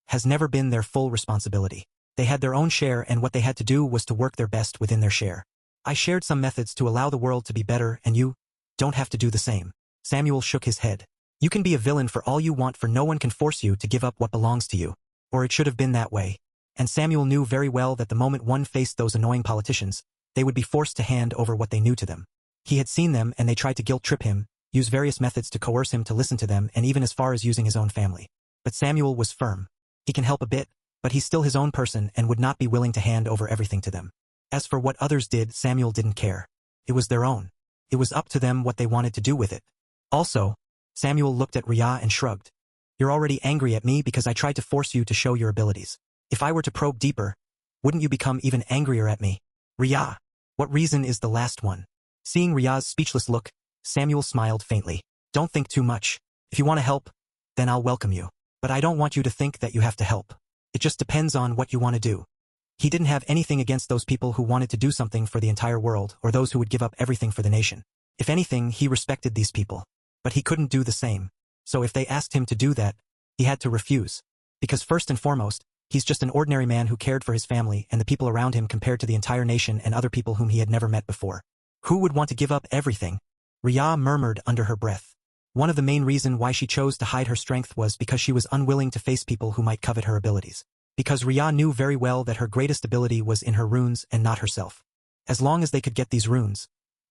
has never been their full responsibility. They had their own share and what they had to do was to work their best within their share. I shared some methods to allow the world to be better and you don't have to do the same. Samuel shook his head. You can be a villain for all you want, for no one can force you to give up what belongs to you. Or it should have been that way. And Samuel knew very well that the moment one faced those annoying politicians, they would be forced to hand over what they knew to them. He had seen them and they tried to guilt-trip him, use various methods to coerce him to listen to them and even as far as using his own family. But Samuel was firm. He can help a bit, but he's still his own person and would not be willing to hand over everything to them. As for what others did, Samuel didn't care. It was their own. It was up to them what they wanted to do with it. Also, Samuel looked at Rhea and shrugged. You're already angry at me because I tried to force you to show your abilities. If I were to probe deeper, wouldn't you become even angrier at me? Rhea, what reason is the last one? Seeing Rhea's speechless look, Samuel smiled faintly. Don't think too much. If you want to help, then I'll welcome you. But I don't want you to think that you have to help. It just depends on what you want to do. He didn't have anything against those people who wanted to do something for the entire world or those who would give up everything for the nation. If anything, he respected these people. But he couldn't do the same. So if they asked him to do that, He had to refuse. Because first and foremost, he's just an ordinary man who cared for his family and the people around him compared to the entire nation and other people whom he had never met before. Who would want to give up everything? Rhea murmured under her breath. One of the main reasons why she chose to hide her strength was because she was unwilling to face people who might covet her abilities. Because Rhea knew very well that her greatest ability was in her runes and not herself. As long as they could get these runes,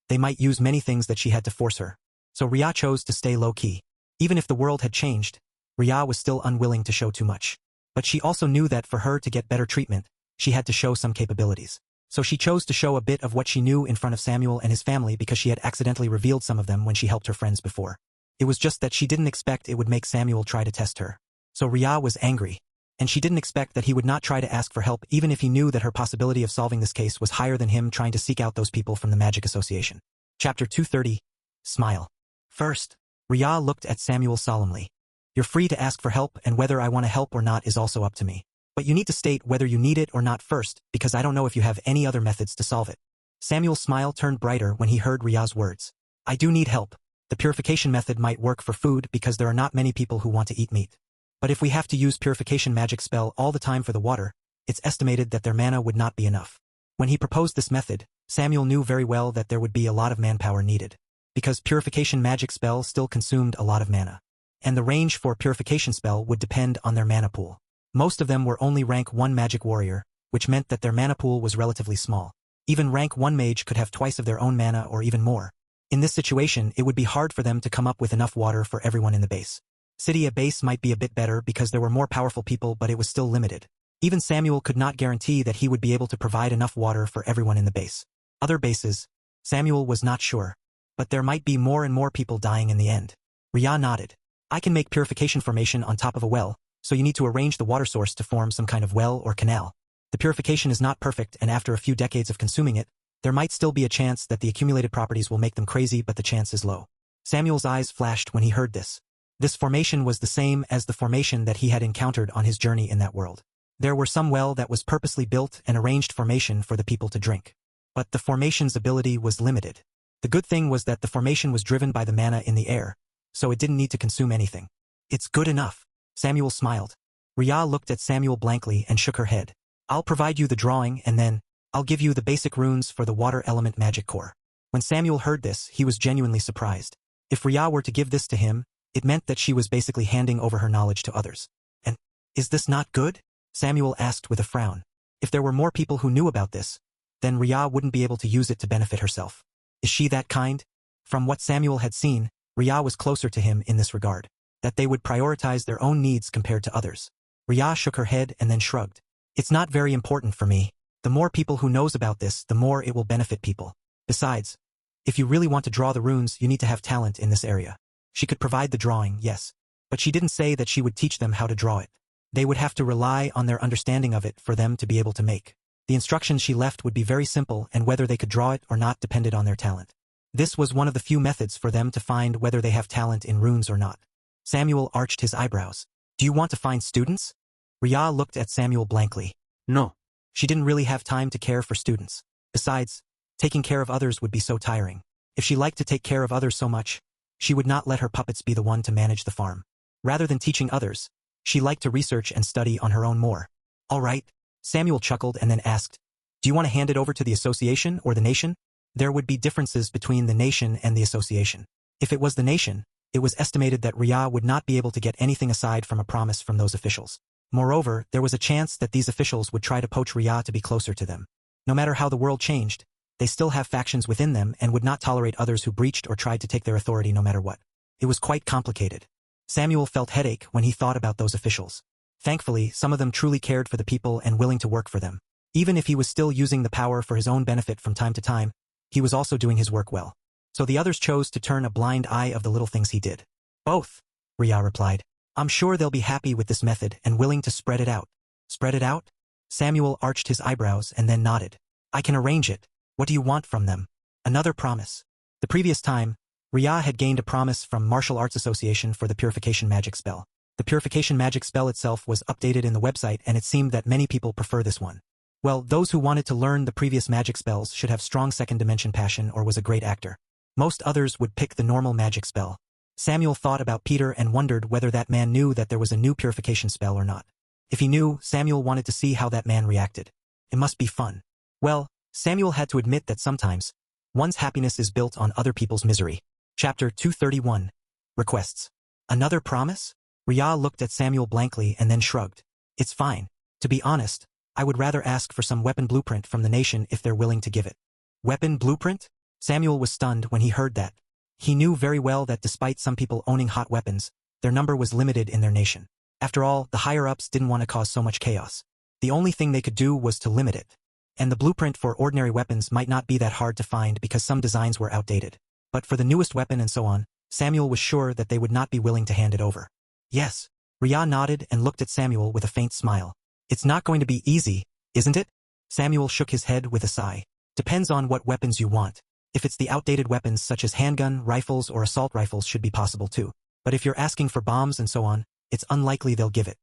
they might use many things that she had to force her. So Rhea chose to stay low-key. Even if the world had changed, Rhea was still unwilling to show too much. But she also knew that for her to get better treatment, she had to show some capabilities. So she chose to show a bit of what she knew in front of Samuel and his family because she had accidentally revealed some of them when she helped her friends before. It was just that she didn't expect it would make Samuel try to test her. So Rhea was angry. And she didn't expect that he would not try to ask for help even if he knew that her possibility of solving this case was higher than him trying to seek out those people from the Magic Association. Chapter 230. Smile. First, Rhea looked at Samuel solemnly. You're free to ask for help, and whether I want to help or not is also up to me. But you need to state whether you need it or not first, because I don't know if you have any other methods to solve it. Samuel's smile turned brighter when he heard Rhea's words. I do need help. The purification method might work for food because there are not many people who want to eat meat. But if we have to use purification magic spell all the time for the water, it's estimated that their mana would not be enough. When he proposed this method, Samuel knew very well that there would be a lot of manpower needed. Because purification magic spell still consumed a lot of mana. And the range for purification spell would depend on their mana pool. Most of them were only rank 1 magic warrior, which meant that their mana pool was relatively small. Even rank 1 mage could have twice of their own mana or even more. In this situation, it would be hard for them to come up with enough water for everyone in the base. City A base might be a bit better because there were more powerful people, but it was still limited. Even Samuel could not guarantee that he would be able to provide enough water for everyone in the base. Other bases, Samuel was not sure. But there might be more and more people dying in the end. Rhea nodded. I can make purification formation on top of a well, so you need to arrange the water source to form some kind of well or canal. The purification is not perfect, and after a few decades of consuming it, there might still be a chance that the accumulated properties will make them crazy, but the chance is low. Samuel's eyes flashed when he heard this. This formation was the same as the formation that he had encountered on his journey in that world. There were some well that was purposely built and arranged formation for the people to drink. But the formation's ability was limited. The good thing was that the formation was driven by the mana in the air, so it didn't need to consume anything. It's good enough. Samuel smiled. Rhea looked at Samuel blankly and shook her head. I'll provide you the drawing and then, I'll give you the basic runes for the water element magic core. When Samuel heard this, he was genuinely surprised. If Rhea were to give this to him, it meant that she was basically handing over her knowledge to others. And, is this not good? Samuel asked with a frown. If there were more people who knew about this, then Rhea wouldn't be able to use it to benefit herself. Is she that kind? From what Samuel had seen, Rhea was closer to him in this regard. That they would prioritize their own needs compared to others. Rhea shook her head and then shrugged. It's not very important for me. The more people who knows about this, the more it will benefit people. Besides, if you really want to draw the runes, you need to have talent in this area. She could provide the drawing, yes. But she didn't say that she would teach them how to draw it. They would have to rely on their understanding of it for them to be able to make. The instructions she left would be very simple, and whether they could draw it or not depended on their talent. This was one of the few methods for them to find whether they have talent in runes or not. Samuel arched his eyebrows. Do you want to find students? Rhea looked at Samuel blankly. No. She didn't really have time to care for students. Besides, taking care of others would be so tiring. If she liked to take care of others so much, she would not let her puppets be the one to manage the farm. Rather than teaching others, she liked to research and study on her own more. All right. Samuel chuckled and then asked, do you want to hand it over to the association or the nation? There would be differences between the nation and the association. If it was the nation, it was estimated that Rhea would not be able to get anything aside from a promise from those officials. Moreover, there was a chance that these officials would try to poach Rhea to be closer to them. No matter how the world changed, they still have factions within them and would not tolerate others who breached or tried to take their authority no matter what. It was quite complicated. Samuel felt headache when he thought about those officials. Thankfully, some of them truly cared for the people and willing to work for them. Even if he was still using the power for his own benefit from time to time, he was also doing his work well. So the others chose to turn a blind eye of the little things he did. Both, Rhea replied. I'm sure they'll be happy with this method and willing to spread it out. Spread it out? Samuel arched his eyebrows and then nodded. I can arrange it. What do you want from them? Another promise. The previous time, Rhea had gained a promise from Martial Arts Association for the Purification Magic spell. The Purification Magic spell itself was updated in the website, and it seemed that many people prefer this one. Well, those who wanted to learn the previous magic spells should have strong second dimension passion or was a great actor. Most others would pick the normal magic spell. Samuel thought about Peter and wondered whether that man knew that there was a new purification spell or not. If he knew, Samuel wanted to see how that man reacted. It must be fun. Well, Samuel had to admit that sometimes, one's happiness is built on other people's misery. Chapter 231. Requests. Another promise? Rhea looked at Samuel blankly and then shrugged. It's fine. To be honest, I would rather ask for some weapon blueprint from the nation if they're willing to give it. Weapon blueprint? Samuel was stunned when he heard that. He knew very well that despite some people owning hot weapons, their number was limited in their nation. After all, the higher-ups didn't want to cause so much chaos. The only thing they could do was to limit it. And the blueprint for ordinary weapons might not be that hard to find because some designs were outdated. But for the newest weapon and so on, Samuel was sure that they would not be willing to hand it over. Yes. Rhea nodded and looked at Samuel with a faint smile. It's not going to be easy, isn't it? Samuel shook his head with a sigh. Depends on what weapons you want. If it's the outdated weapons such as handgun, rifles or assault rifles should be possible too. But if you're asking for bombs and so on, it's unlikely they'll give it.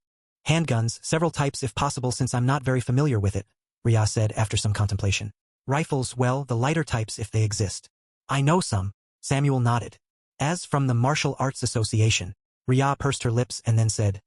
Handguns, several types if possible since I'm not very familiar with it, Rhea said after some contemplation. Rifles, well, the lighter types if they exist. I know some, Samuel nodded. As from the Martial Arts Association, Rhea pursed her lips and then said,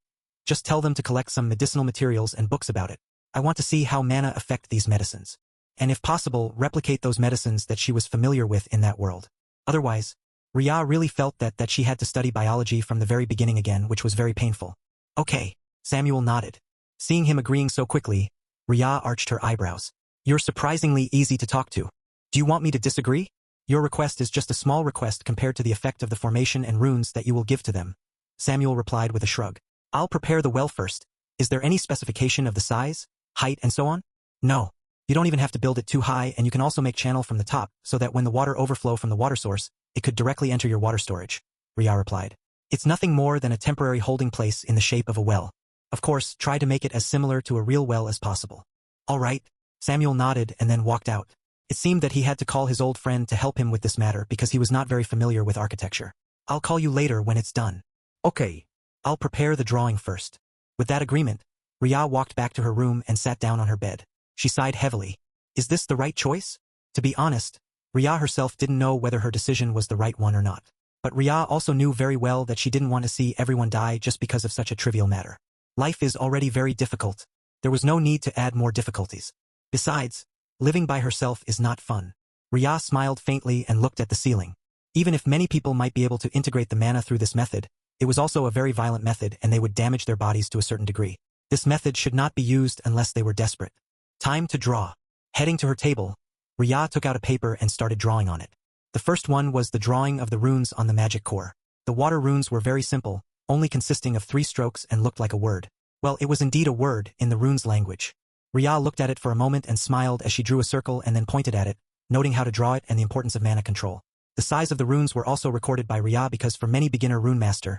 just tell them to collect some medicinal materials and books about it. I want to see how mana affect these medicines. And if possible, replicate those medicines that she was familiar with in that world. Otherwise, Rhea really felt that she had to study biology from the very beginning again, which was very painful. Okay, Samuel nodded. Seeing him agreeing so quickly, Rhea arched her eyebrows. You're surprisingly easy to talk to. Do you want me to disagree? Your request is just a small request compared to the effect of the formation and runes that you will give to them. Samuel replied with a shrug. I'll prepare the well first. Is there any specification of the size, height and so on? No. You don't even have to build it too high, and you can also make channel from the top so that when the water overflow from the water source, it could directly enter your water storage, Rhea replied. It's nothing more than a temporary holding place in the shape of a well. Of course, try to make it as similar to a real well as possible. All right. Samuel nodded and then walked out. It seemed that he had to call his old friend to help him with this matter because he was not very familiar with architecture. I'll call you later when it's done. Okay. I'll prepare the drawing first. With that agreement, Rhea walked back to her room and sat down on her bed. She sighed heavily. Is this the right choice? To be honest, Rhea herself didn't know whether her decision was the right one or not. But Rhea also knew very well that she didn't want to see everyone die just because of such a trivial matter. Life is already very difficult. There was no need to add more difficulties. Besides, living by herself is not fun. Rhea smiled faintly and looked at the ceiling. Even if many people might be able to integrate the mana through this method, it was also a very violent method and they would damage their bodies to a certain degree. This method should not be used unless they were desperate. Time to draw. Heading to her table, Rhea took out a paper and started drawing on it. The first one was the drawing of the runes on the magic core. The water runes were very simple, only consisting of 3 strokes and looked like a word. Well, it was indeed a word in the runes language. Rhea looked at it for a moment and smiled as she drew a circle and then pointed at it, noting how to draw it and the importance of mana control. The size of the runes were also recorded by Rhea because for many beginner Runemaster,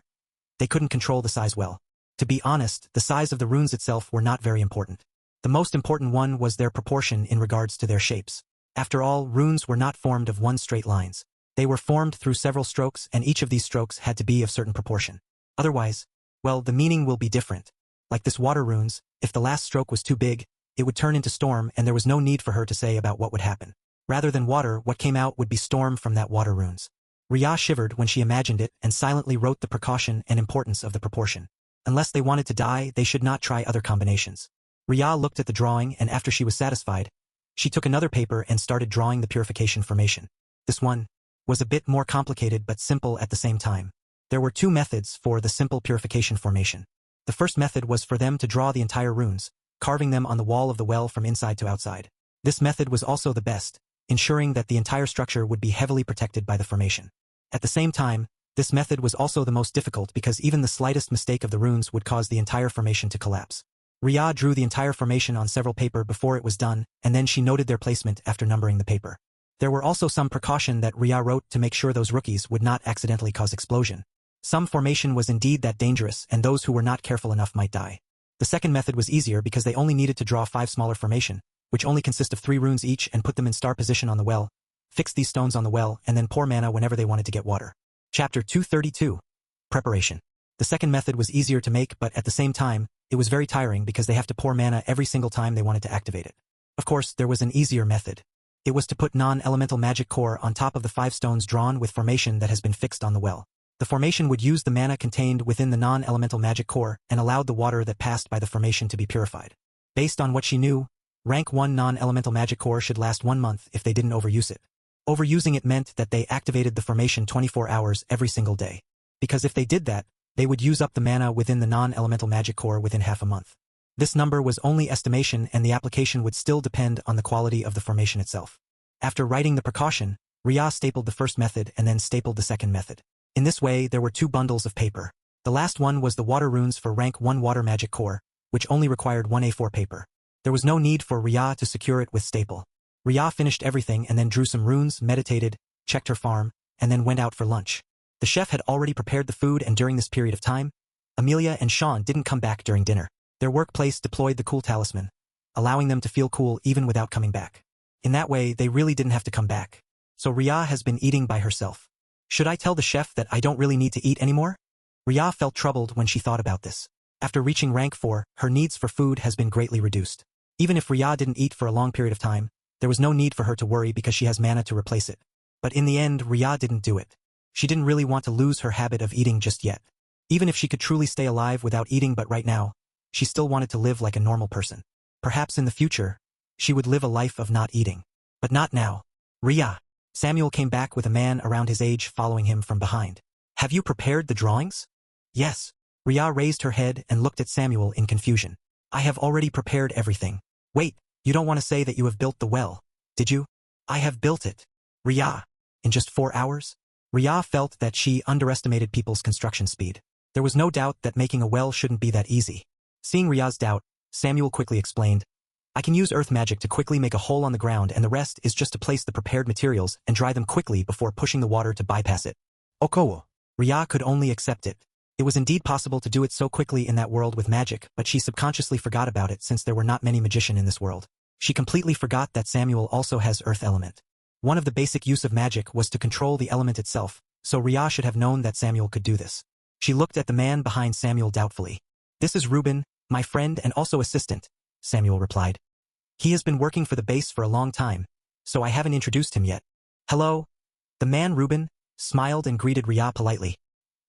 they couldn't control the size well. To be honest, the size of the runes itself were not very important. The most important one was their proportion in regards to their shapes. After all, runes were not formed of one straight lines. They were formed through several strokes and each of these strokes had to be of certain proportion. Otherwise, well, the meaning will be different. Like this water runes, if the last stroke was too big, it would turn into storm and there was no need for her to say about what would happen. Rather than water, what came out would be storm from that water runes. Rhea shivered when she imagined it and silently wrote the precaution and importance of the proportion. Unless they wanted to die, they should not try other combinations. Rhea looked at the drawing and after she was satisfied, she took another paper and started drawing the purification formation. This one was a bit more complicated but simple at the same time. There were 2 methods for the simple purification formation. The first method was for them to draw the entire runes, carving them on the wall of the well from inside to outside. This method was also the best, ensuring that the entire structure would be heavily protected by the formation. At the same time, this method was also the most difficult because even the slightest mistake of the runes would cause the entire formation to collapse. Rhea drew the entire formation on several paper before it was done, and then she noted their placement after numbering the paper. There were also some precaution that Rhea wrote to make sure those rookies would not accidentally cause explosion. Some formation was indeed that dangerous and those who were not careful enough might die. The second method was easier because they only needed to draw 5 smaller formation, which only consist of 3 runes each and put them in star position on the well, fix these stones on the well and then pour mana whenever they wanted to get water. Chapter 232. Preparation. The second method was easier to make but at the same time, it was very tiring because they have to pour mana every single time they wanted to activate it. Of course, there was an easier method. It was to put non-elemental magic core on top of the 5 stones drawn with formation that has been fixed on the well. The formation would use the mana contained within the non-elemental magic core and allowed the water that passed by the formation to be purified. Based on what she knew, rank 1 non-elemental magic core should last 1 month if they didn't overuse it. Overusing it meant that they activated the formation 24 hours every single day. Because if they did that, they would use up the mana within the non-elemental magic core within half a month. This number was only estimation and the application would still depend on the quality of the formation itself. After writing the precaution, Ria stapled the first method and then stapled the second method. In this way, there were 2 bundles of paper. The last one was the water runes for rank 1 water magic core, which only required 1 A4 paper. There was no need for Ria to secure it with staple. Ria finished everything and then drew some runes, meditated, checked her farm, and then went out for lunch. The chef had already prepared the food and during this period of time, Amelia and Sean didn't come back during dinner. Their workplace deployed the cool talisman, allowing them to feel cool even without coming back. In that way, they really didn't have to come back. So Ria has been eating by herself. Should I tell the chef that I don't really need to eat anymore? Ria felt troubled when she thought about this. After reaching rank 4, her needs for food has been greatly reduced. Even if Ria didn't eat for a long period of time, there was no need for her to worry because she has mana to replace it. But in the end, Ria didn't do it. She didn't really want to lose her habit of eating just yet. Even if she could truly stay alive without eating, but right now, she still wanted to live like a normal person. Perhaps in the future, she would live a life of not eating. But not now. Ria. Samuel came back with a man around his age following him from behind. Have you prepared the drawings? Yes. Ria raised her head and looked at Samuel in confusion. I have already prepared everything. Wait, you don't want to say that you have built the well, did you? I have built it. Ria. In just 4 hours? Ria felt that she underestimated people's construction speed. There was no doubt that making a well shouldn't be that easy. Seeing Ria's doubt, Samuel quickly explained, I can use earth magic to quickly make a hole on the ground and the rest is just to place the prepared materials and dry them quickly before pushing the water to bypass it. Okowo. Ria could only accept it. It was indeed possible to do it so quickly in that world with magic, but she subconsciously forgot about it since there were not many magicians in this world. She completely forgot that Samuel also has earth element. One of the basic use of magic was to control the element itself, so Ria should have known that Samuel could do this. She looked at the man behind Samuel doubtfully. This is Reuben, my friend and also assistant, Samuel replied. He has been working for the base for a long time, so I haven't introduced him yet. Hello? The man Reuben smiled and greeted Ria politely.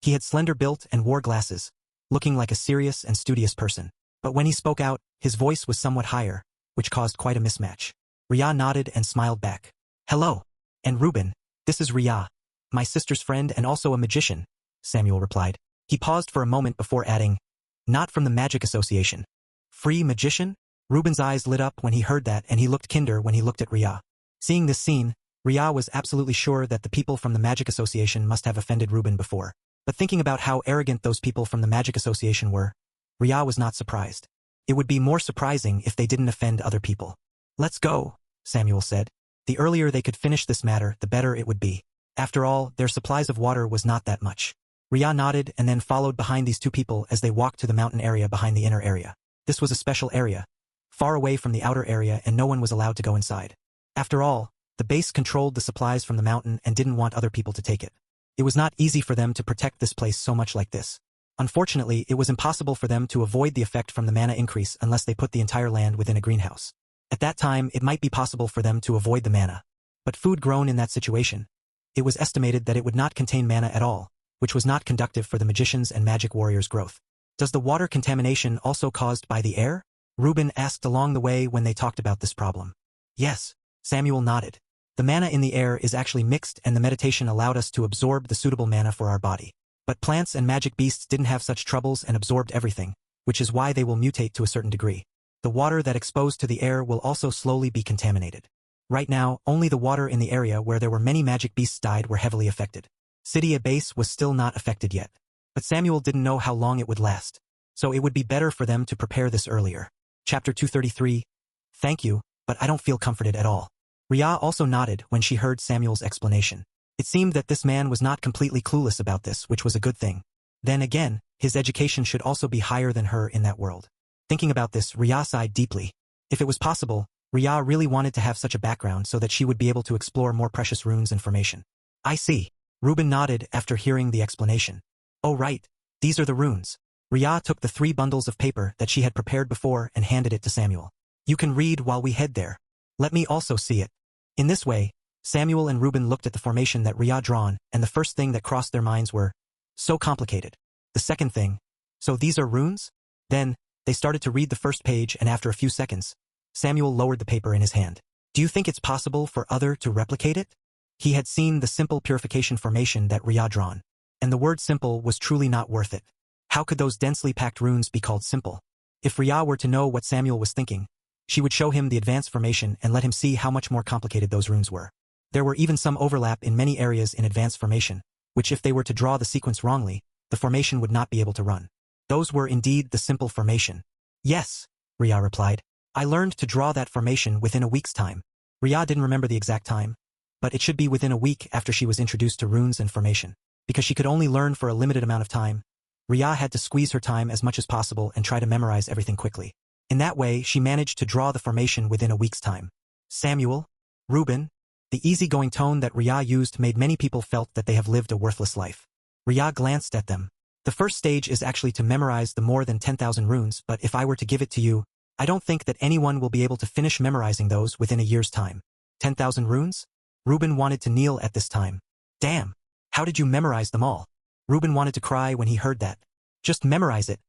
He had slender built and wore glasses, looking like a serious and studious person. But when he spoke out, his voice was somewhat higher, which caused quite a mismatch. Ria nodded and smiled back. Hello. And Reuben, this is Ria, my sister's friend and also a magician, Samuel replied. He paused for a moment before adding, not from the Magic Association. Free magician? Reuben's eyes lit up when he heard that and he looked kinder when he looked at Ria. Seeing this scene, Ria was absolutely sure that the people from the Magic Association must have offended Reuben before. But thinking about how arrogant those people from the Magic Association were, Ria was not surprised. It would be more surprising if they didn't offend other people. Let's go, Samuel said. The earlier they could finish this matter, the better it would be. After all, their supplies of water was not that much. Ria nodded and then followed behind these 2 people as they walked to the mountain area behind the inner area. This was a special area, far away from the outer area and no one was allowed to go inside. After all, the base controlled the supplies from the mountain and didn't want other people to take it. It was not easy for them to protect this place so much like this. Unfortunately, it was impossible for them to avoid the effect from the mana increase unless they put the entire land within a greenhouse. At that time, it might be possible for them to avoid the mana. But food grown in that situation, it was estimated that it would not contain mana at all, which was not conducive for the magicians and magic warriors' growth. Does the water contamination also caused by the air? Reuben asked along the way when they talked about this problem. Yes, Samuel nodded. The mana in the air is actually mixed and the meditation allowed us to absorb the suitable mana for our body. But plants and magic beasts didn't have such troubles and absorbed everything, which is why they will mutate to a certain degree. The water that exposed to the air will also slowly be contaminated. Right now, only the water in the area where there were many magic beasts died were heavily affected. City A base was still not affected yet. But Samuel didn't know how long it would last, so it would be better for them to prepare this earlier. Chapter 233. Thank you, but I don't feel comforted at all. Ria also nodded when she heard Samuel's explanation. It seemed that this man was not completely clueless about this, which was a good thing. Then again, his education should also be higher than her in that world. Thinking about this, Ria sighed deeply. If it was possible, Ria really wanted to have such a background so that she would be able to explore more precious runes and formation. I see. Reuben nodded after hearing the explanation. Oh right, these are the runes. Ria took the 3 bundles of paper that she had prepared before and handed it to Samuel. You can read while we head there. Let me also see it. In this way, Samuel and Reuben looked at the formation that Ria drawn, and the first thing that crossed their minds were, So complicated. The second thing. So these are runes? Then, they started to read the first page and after a few seconds, Samuel lowered the paper in his hand. Do you think it's possible for other to replicate it? He had seen the simple purification formation that Rhea drawn. And the word simple was truly not worth it. How could those densely packed runes be called simple? If Rhea were to know what Samuel was thinking, she would show him the advanced formation and let him see how much more complicated those runes were. There were even some overlap in many areas in advanced formation, which if they were to draw the sequence wrongly, the formation would not be able to run. Those were indeed the simple formation. Yes, Rhea replied. I learned to draw that formation within a week's time. Rhea didn't remember the exact time, but it should be within a week after she was introduced to runes and formation. Because she could only learn for a limited amount of time, Rhea had to squeeze her time as much as possible and try to memorize everything quickly. In that way, she managed to draw the formation within a week's time. Samuel, Reuben, the easygoing tone that Rhea used made many people felt that they have lived a worthless life. Rhea glanced at them. The first stage is actually to memorize the more than 10,000 runes, but if I were to give it to you, I don't think that anyone will be able to finish memorizing those within a year's time. 10,000 runes? Reuben wanted to kneel at this time. Damn! How did you memorize them all? Reuben wanted to cry when he heard that. Just memorize it,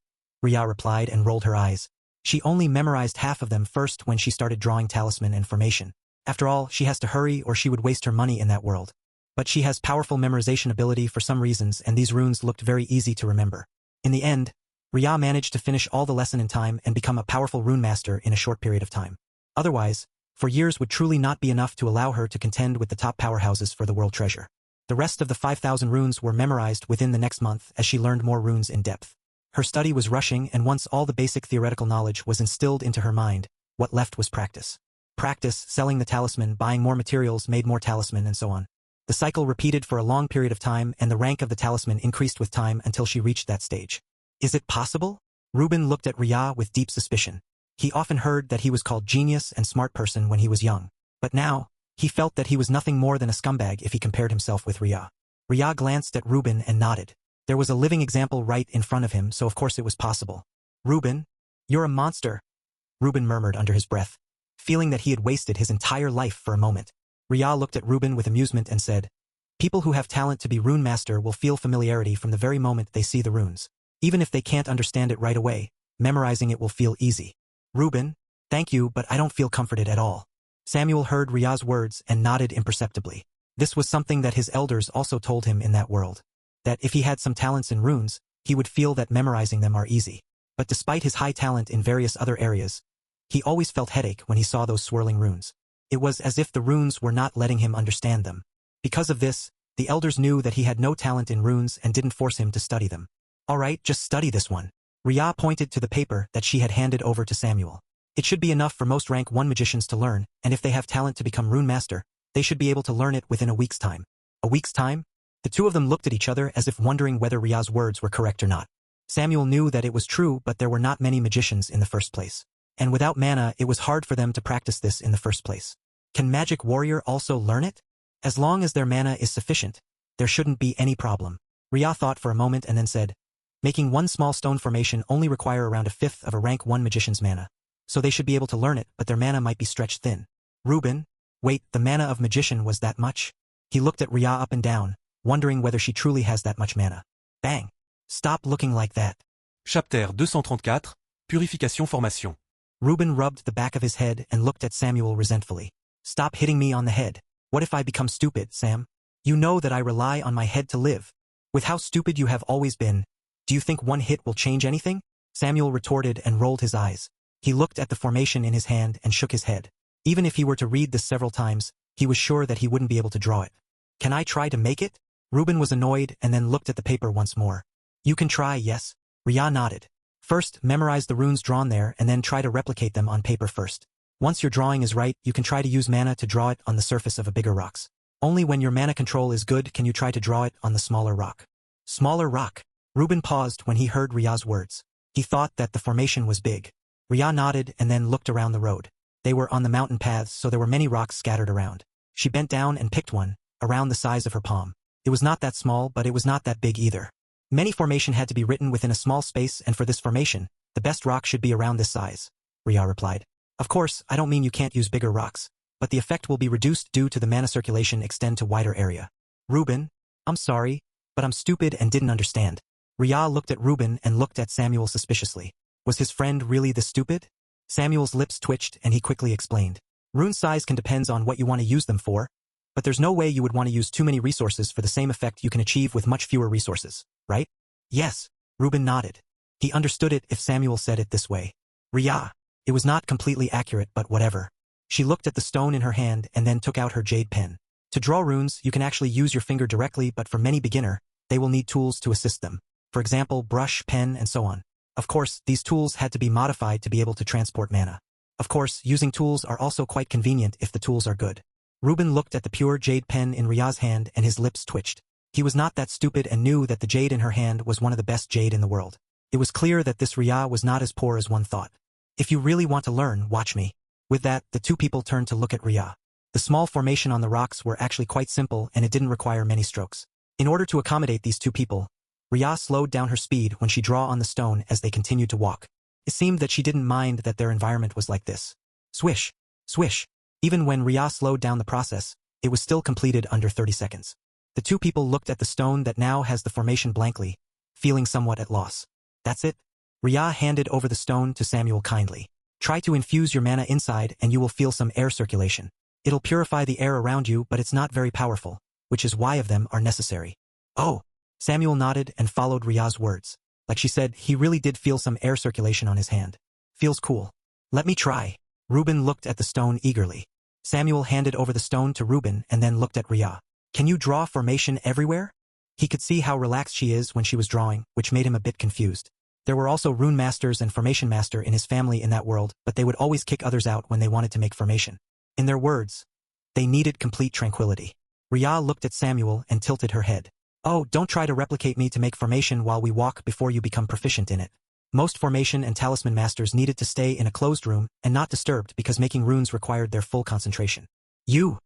Rhea replied and rolled her eyes. She only memorized half of them first when she started drawing talisman and formation. After all, she has to hurry or she would waste her money in that world. But she has powerful memorization ability for some reasons and these runes looked very easy to remember. In the end, Rhea managed to finish all the lesson in time and become a powerful Runemaster in a short period of time. Otherwise, 4 years would truly not be enough to allow her to contend with the top powerhouses for the world treasure. The rest of the 5,000 runes were memorized within the next month as she learned more runes in depth. Her study was rushing and once all the basic theoretical knowledge was instilled into her mind, what left was practice. Practice, selling the talisman, buying more materials made more talisman and so on. The cycle repeated for a long period of time and the rank of the talisman increased with time until she reached that stage. Is it possible? Reuben looked at Rhea with deep suspicion. He often heard that he was called genius and smart person when he was young. But now, he felt that he was nothing more than a scumbag if he compared himself with Rhea. Rhea glanced at Reuben and nodded. There was a living example right in front of him, so of course it was possible. Reuben, you're a monster, Reuben murmured under his breath, feeling that he had wasted his entire life for a moment. Rhea looked at Reuben with amusement and said, people who have talent to be Runemaster will feel familiarity from the very moment they see the runes. Even if they can't understand it right away, memorizing it will feel easy. Reuben, thank you, but I don't feel comforted at all. Samuel heard Rhea's words and nodded imperceptibly. This was something that his elders also told him in that world. That if he had some talents in runes, he would feel that memorizing them are easy. But despite his high talent in various other areas, he always felt headache when he saw those swirling runes. It was as if the runes were not letting him understand them. Because of this, the elders knew that he had no talent in runes and didn't force him to study them. All right, just study this one. Rhea pointed to the paper that she had handed over to Samuel. It should be enough for most rank 1 magicians to learn, and if they have talent to become Runemaster, they should be able to learn it within a week's time. A week's time? The two of them looked at each other as if wondering whether Rhea's words were correct or not. Samuel knew that it was true, but there were not many magicians in the first place. And without mana, it was hard for them to practice this in the first place. Can Magic Warrior also learn it? As long as their mana is sufficient, there shouldn't be any problem. Rhea thought for a moment and then said, making 1 small stone formation only require around a fifth of a rank 1 magician's mana. So they should be able to learn it, but their mana might be stretched thin. Reuben, wait, the mana of magician was that much? He looked at Rhea up and down, wondering whether she truly has that much mana. Bang! Stop looking like that. Chapter 234, Purification Formation. Reuben rubbed the back of his head and looked at Samuel resentfully. Stop hitting me on the head. What if I become stupid, Sam? You know that I rely on my head to live. With how stupid you have always been, do you think 1 hit will change anything? Samuel retorted and rolled his eyes. He looked at the formation in his hand and shook his head. Even if he were to read this several times, he was sure that he wouldn't be able to draw it. Can I try to make it? Reuben was annoyed and then looked at the paper once more. You can try, yes? Rhea nodded. First, memorize the runes drawn there and then try to replicate them on paper first. Once your drawing is right, you can try to use mana to draw it on the surface of a bigger rocks. Only when your mana control is good can you try to draw it on the smaller rock. Smaller rock. Reuben paused when he heard Rhea's words. He thought that the formation was big. Rhea nodded and then looked around the road. They were on the mountain paths, so there were many rocks scattered around. She bent down and picked one, around the size of her palm. It was not that small, but it was not that big either. Many formation had to be written within a small space, and for this formation, the best rock should be around this size, Rhea replied. Of course, I don't mean you can't use bigger rocks, but the effect will be reduced due to the mana circulation extend to wider area. Reuben, I'm sorry, But I'm stupid and didn't understand. Rhea looked at Reuben and looked at Samuel suspiciously. Was his friend really this stupid? Samuel's lips twitched and he quickly explained. Rune size can depend on what you want to use them for, but there's no way you would want to use too many resources for the same effect you can achieve with much fewer resources, right? Yes, Reuben nodded. He understood it if Samuel said it this way. Rhea. It was not completely accurate, but whatever. She looked at the stone in her hand and then took out her jade pen. To draw runes, you can actually use your finger directly, but for many beginner, they will need tools to assist them. For example, brush, pen, and so on. Of course, these tools had to be modified to be able to transport mana. Of course, using tools are also quite convenient if the tools are good. Reuben looked at the pure jade pen in Rhea's hand and his lips twitched. He was not that stupid and knew that the jade in her hand was one of the best jade in the world. It was clear that this Rhea was not as poor as one thought. If you really want to learn, watch me. With that, the two people turned to look at Rhea. The small formation on the rocks were actually quite simple and it didn't require many strokes. In order to accommodate these two people, Rhea slowed down her speed when she drew on the stone as they continued to walk. It seemed that she didn't mind that their environment was like this. Swish, swish. Even when Rhea slowed down the process, it was still completed under 30 seconds. The two people looked at the stone that now has the formation blankly, feeling somewhat at loss. That's it? Rhea handed over the stone to Samuel kindly. Try to infuse your mana inside and you will feel some air circulation. It'll purify the air around you, but it's not very powerful, which is why of them are necessary. Oh! Samuel nodded and followed Rhea's words. Like she said, he really did feel some air circulation on his hand. Feels cool. Let me try. Reuben looked at the stone eagerly. Samuel handed over the stone to Reuben and then looked at Rhea. Can you draw formation everywhere? He could see how relaxed she is when she was drawing, which made him a bit confused. There were also Runemasters and Formation Master in his family in that world, but they would always kick others out when they wanted to make formation. In their words, they needed complete tranquility. Rhea looked at Samuel and tilted her head. Oh, don't try to replicate me to make formation while we walk before you become proficient in it. Most formation and talisman masters needed to stay in a closed room and not disturbed because making runes required their full concentration. You!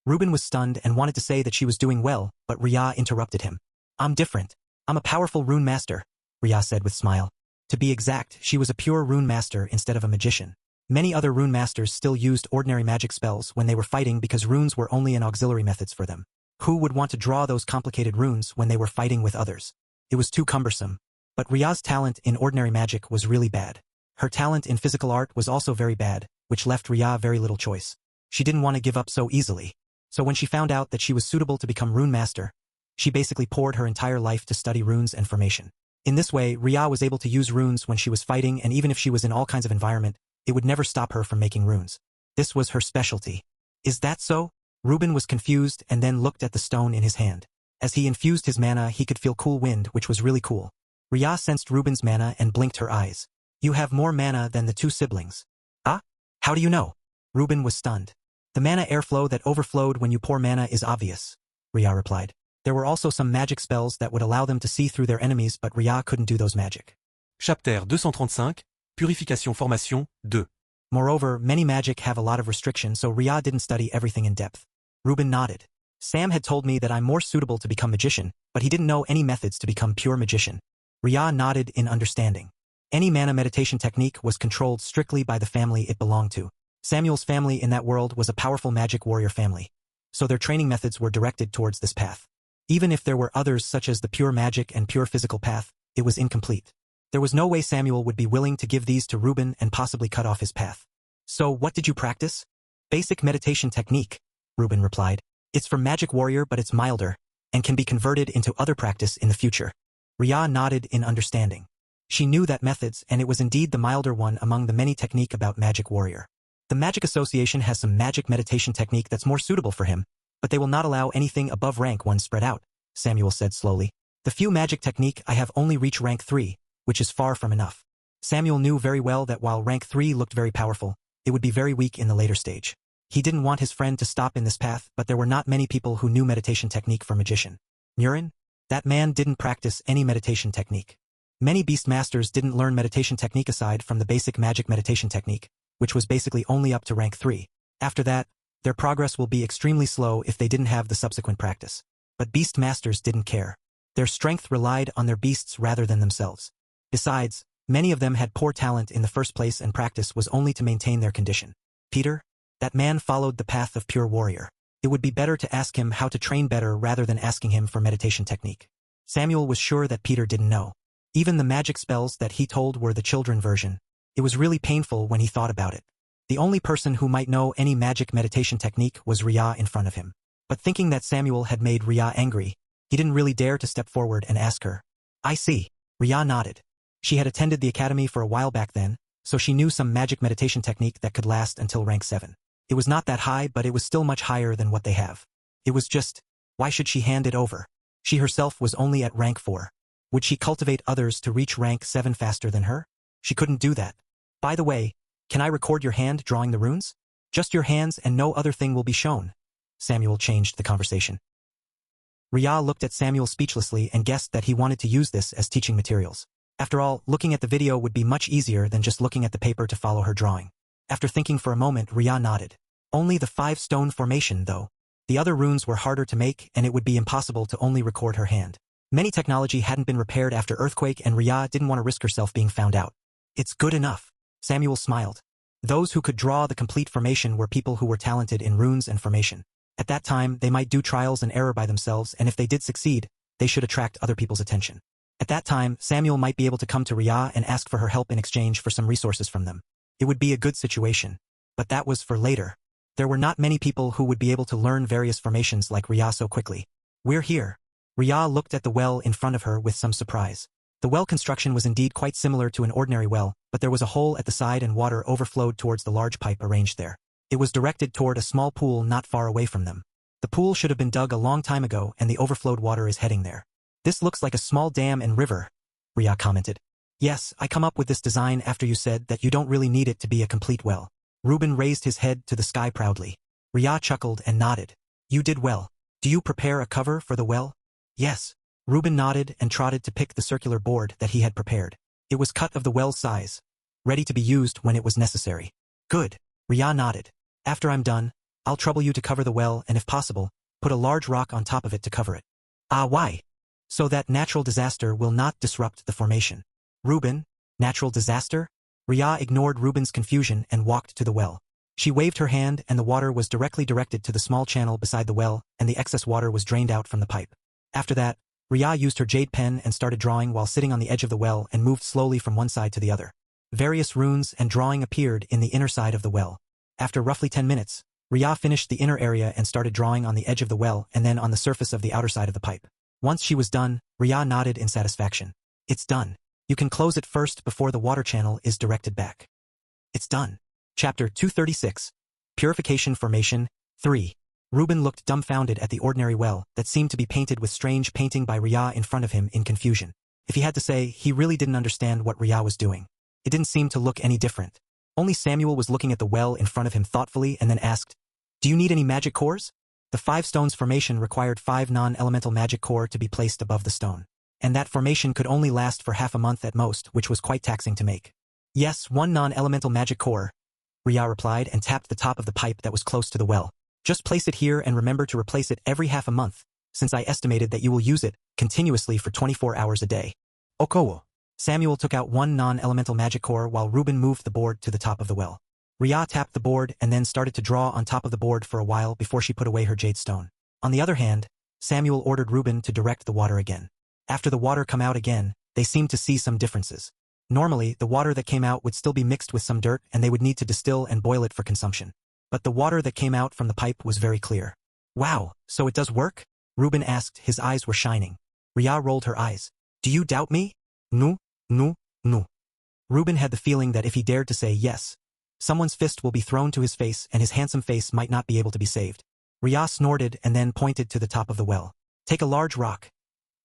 Reuben was stunned and wanted to say that she was doing well, but Rhea interrupted him. I'm different. I'm a powerful rune master, Rhea said with smile. To be exact, she was a pure rune master instead of a magician. Many other rune masters still used ordinary magic spells when they were fighting because runes were only an auxiliary methods for them. Who would want to draw those complicated runes when they were fighting with others? It was too cumbersome. But Rhea's talent in ordinary magic was really bad. Her talent in physical art was also very bad, which left Rhea very little choice. She didn't want to give up so easily. So when she found out that she was suitable to become rune master, she basically poured her entire life to study runes and formation. In this way, Rhea was able to use runes when she was fighting, and even if she was in all kinds of environment, it would never stop her from making runes. This was her specialty. Is that so? Reuben was confused and then looked at the stone in his hand. As he infused his mana, he could feel cool wind, which was really cool. Rhea sensed Reuben's mana and blinked her eyes. You have more mana than the two siblings. Ah? How do you know? Reuben was stunned. The mana airflow that overflowed when you pour mana is obvious, Rhea replied. There were also some magic spells that would allow them to see through their enemies, but Rhea couldn't do those magic. Chapter 235, Purification Formation 2. Moreover, many magic have a lot of restrictions, so Rhea didn't study everything in depth. Reuben nodded. Sam had told me that I'm more suitable to become magician, but he didn't know any methods to become pure magician. Rhea nodded in understanding. Any mana meditation technique was controlled strictly by the family it belonged to. Samuel's family in that world was a powerful magic warrior family, so their training methods were directed towards this path. Even if there were others such as the pure magic and pure physical path, it was incomplete. There was no way Samuel would be willing to give these to Reuben and possibly cut off his path. So what did you practice? Basic meditation technique, Reuben replied. It's for magic warrior, but it's milder, and can be converted into other practice in the future. Rhea nodded in understanding. She knew that methods, and it was indeed the milder one among the many technique about magic warrior. The Magic Association has some magic meditation technique that's more suitable for him, but they will not allow anything above rank 1 spread out, Samuel said slowly. The few magic technique I have only reached rank 3, which is far from enough. Samuel knew very well that while rank 3 looked very powerful, it would be very weak in the later stage. He didn't want his friend to stop in this path, but there were not many people who knew meditation technique for magician. Murin? That man didn't practice any meditation technique. Many beast masters didn't learn meditation technique aside from the basic magic meditation technique, which was basically only up to rank 3. After that, their progress will be extremely slow if they didn't have the subsequent practice. But beast masters didn't care. Their strength relied on their beasts rather than themselves. Besides, many of them had poor talent in the first place and practice was only to maintain their condition. Peter? That man followed the path of pure warrior. It would be better to ask him how to train better rather than asking him for meditation technique. Samuel was sure that Peter didn't know. Even the magic spells that he told were the children version. It was really painful when he thought about it. The only person who might know any magic meditation technique was Ria in front of him. But thinking that Samuel had made Ria angry, he didn't really dare to step forward and ask her. I see. Ria nodded. She had attended the academy for a while back then, so she knew some magic meditation technique that could last until rank 7. It was not that high, but it was still much higher than what they have. It was just, why should she hand it over? She herself was only at rank 4. Would she cultivate others to reach rank 7 faster than her? She couldn't do that. By the way, can I record your hand drawing the runes? Just your hands and no other thing will be shown. Samuel changed the conversation. Ria looked at Samuel speechlessly and guessed that he wanted to use this as teaching materials. After all, looking at the video would be much easier than just looking at the paper to follow her drawing. After thinking for a moment, Ria nodded. Only the 5-stone formation, though. The other runes were harder to make, and it would be impossible to only record her hand. Many technology hadn't been repaired after earthquake, and Ria didn't want to risk herself being found out. It's good enough. Samuel smiled. Those who could draw the complete formation were people who were talented in runes and formation. At that time, they might do trials and error by themselves, and if they did succeed, they should attract other people's attention. At that time, Samuel might be able to come to Ria and ask for her help in exchange for some resources from them. It would be a good situation. But that was for later. There were not many people who would be able to learn various formations like Ria so quickly. We're here. Ria looked at the well in front of her with some surprise. The well construction was indeed quite similar to an ordinary well, but there was a hole at the side and water overflowed towards the large pipe arranged there. It was directed toward a small pool not far away from them. The pool should have been dug a long time ago and the overflowed water is heading there. This looks like a small dam and river, Ria commented. Yes, I come up with this design after you said that you don't really need it to be a complete well. Reuben raised his head to the sky proudly. Ria chuckled and nodded. You did well. Do you prepare a cover for the well? Yes. Reuben nodded and trotted to pick the circular board that he had prepared. It was cut of the well's size, ready to be used when it was necessary. Good. Ria nodded. After I'm done, I'll trouble you to cover the well and if possible, put a large rock on top of it to cover it. Ah, why? So that natural disaster will not disrupt the formation. Reuben, natural disaster? Ria ignored Reuben's confusion and walked to the well. She waved her hand and the water was directly directed to the small channel beside the well and the excess water was drained out from the pipe. After that, Ria used her jade pen and started drawing while sitting on the edge of the well and moved slowly from one side to the other. Various runes and drawing appeared in the inner side of the well. After roughly 10 minutes, Ria finished the inner area and started drawing on the edge of the well and then on the surface of the outer side of the pipe. Once she was done, Ria nodded in satisfaction. It's done. You can close it first before the water channel is directed back. It's done. Chapter 236. Purification Formation 3. Reuben looked dumbfounded at the ordinary well that seemed to be painted with strange painting by Ria in front of him in confusion. If he had to say, he really didn't understand what Ria was doing. It didn't seem to look any different. Only Samuel was looking at the well in front of him thoughtfully and then asked, Do you need any magic cores? The 5 stones formation required 5 non-elemental magic core to be placed above the stone. And that formation could only last for half a month at most, which was quite taxing to make. Yes, 1 non-elemental magic core, Ria replied and tapped the top of the pipe that was close to the well. Just place it here and remember to replace it every half a month, since I estimated that you will use it continuously for 24 hours a day. Okowo. Samuel took out 1 non-elemental magic core while Reuben moved the board to the top of the well. Ria tapped the board and then started to draw on top of the board for a while before she put away her jade stone. On the other hand, Samuel ordered Reuben to direct the water again. After the water come out again, they seemed to see some differences. Normally, the water that came out would still be mixed with some dirt and they would need to distill and boil it for consumption. But the water that came out from the pipe was very clear. Wow, so it does work? Reuben asked, his eyes were shining. Ria rolled her eyes. Do you doubt me? No. Reuben had the feeling that if he dared to say yes, someone's fist will be thrown to his face and his handsome face might not be able to be saved. Ria snorted and then pointed to the top of the well. Take a large rock,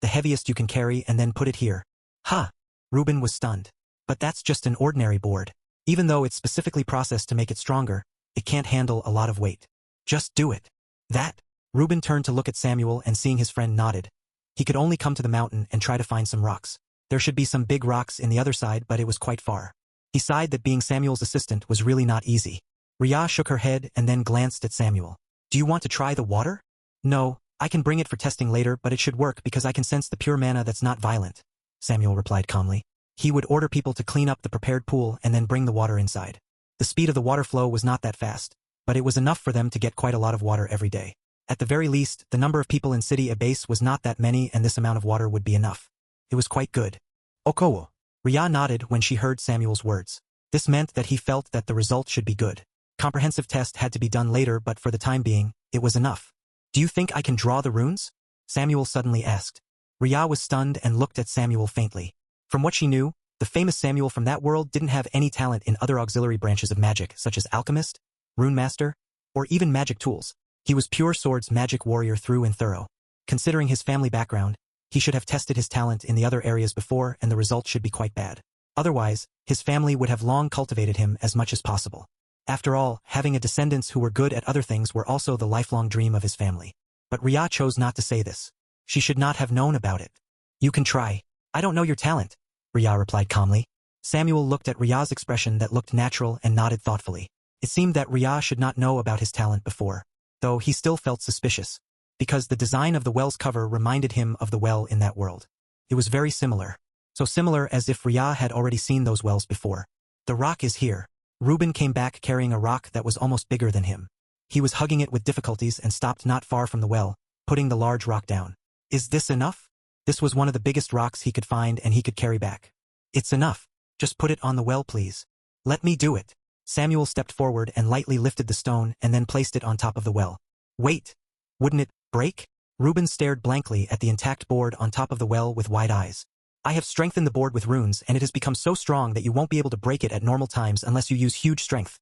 the heaviest you can carry, and then put it here. Ha! Reuben was stunned. But that's just an ordinary board. Even though it's specifically processed to make it stronger, it can't handle a lot of weight. Just do it. That? Reuben turned to look at Samuel and seeing his friend nodded. He could only come to the mountain and try to find some rocks. There should be some big rocks in the other side, but it was quite far. He sighed that being Samuel's assistant was really not easy. Ria shook her head and then glanced at Samuel. Do you want to try the water? No, I can bring it for testing later, but it should work because I can sense the pure mana that's not violent, Samuel replied calmly. He would order people to clean up the prepared pool and then bring the water inside. The speed of the water flow was not that fast, but it was enough for them to get quite a lot of water every day. At the very least, the number of people in City A base was not that many and this amount of water would be enough. It was quite good. Okowo. Rhea nodded when she heard Samuel's words. This meant that he felt that the result should be good. Comprehensive test had to be done later, but for the time being, it was enough. Do you think I can draw the runes? Samuel suddenly asked. Rhea was stunned and looked at Samuel faintly. From what she knew, the famous Samuel from that world didn't have any talent in other auxiliary branches of magic, such as alchemist, runemaster, or even magic tools. He was pure swords magic warrior through and through. Considering his family background, he should have tested his talent in the other areas before and the result should be quite bad. Otherwise, his family would have long cultivated him as much as possible. After all, having a descendants who were good at other things were also the lifelong dream of his family. But Rhea chose not to say this. She should not have known about it. You can try. I don't know your talent, Rhea replied calmly. Samuel looked at Rhea's expression that looked natural and nodded thoughtfully. It seemed that Rhea should not know about his talent before, though he still felt suspicious, because the design of the well's cover reminded him of the well in that world. It was very similar. So similar as if Rhea had already seen those wells before. The rock is here. Reuben came back carrying a rock that was almost bigger than him. He was hugging it with difficulties and stopped not far from the well, putting the large rock down. Is this enough? This was one of the biggest rocks he could find and he could carry back. It's enough. Just put it on the well, please. Let me do it. Samuel stepped forward and lightly lifted the stone and then placed it on top of the well. Wait. Wouldn't it break? Reuben stared blankly at the intact board on top of the well with wide eyes. I have strengthened the board with runes and it has become so strong that you won't be able to break it at normal times unless you use huge strength.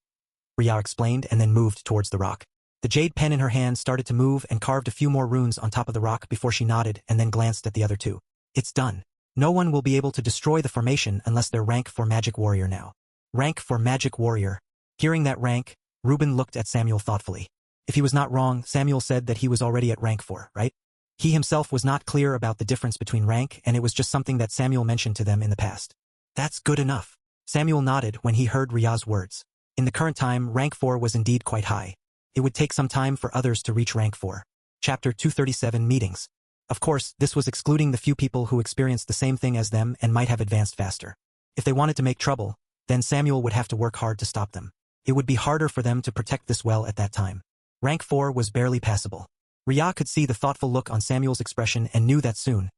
Rhea explained and then moved towards the rock. The jade pen in her hand started to move and carved a few more runes on top of the rock before she nodded and then glanced at the other two. It's done. No one will be able to destroy the formation unless they're rank 4 magic warrior now. Rank 4 magic warrior. Hearing that rank, Reuben looked at Samuel thoughtfully. If he was not wrong, Samuel said that he was already at rank 4, right? He himself was not clear about the difference between rank and it was just something that Samuel mentioned to them in the past. That's good enough. Samuel nodded when he heard Rhea's words. In the current time, rank 4 was indeed quite high. It would take some time for others to reach rank 4. Chapter 237 Meetings. Of course, this was excluding the few people who experienced the same thing as them and might have advanced faster. If they wanted to make trouble, then Samuel would have to work hard to stop them. It would be harder for them to protect this well at that time. Rank 4 was barely passable. Rhea could see the thoughtful look on Samuel's expression and knew that soon.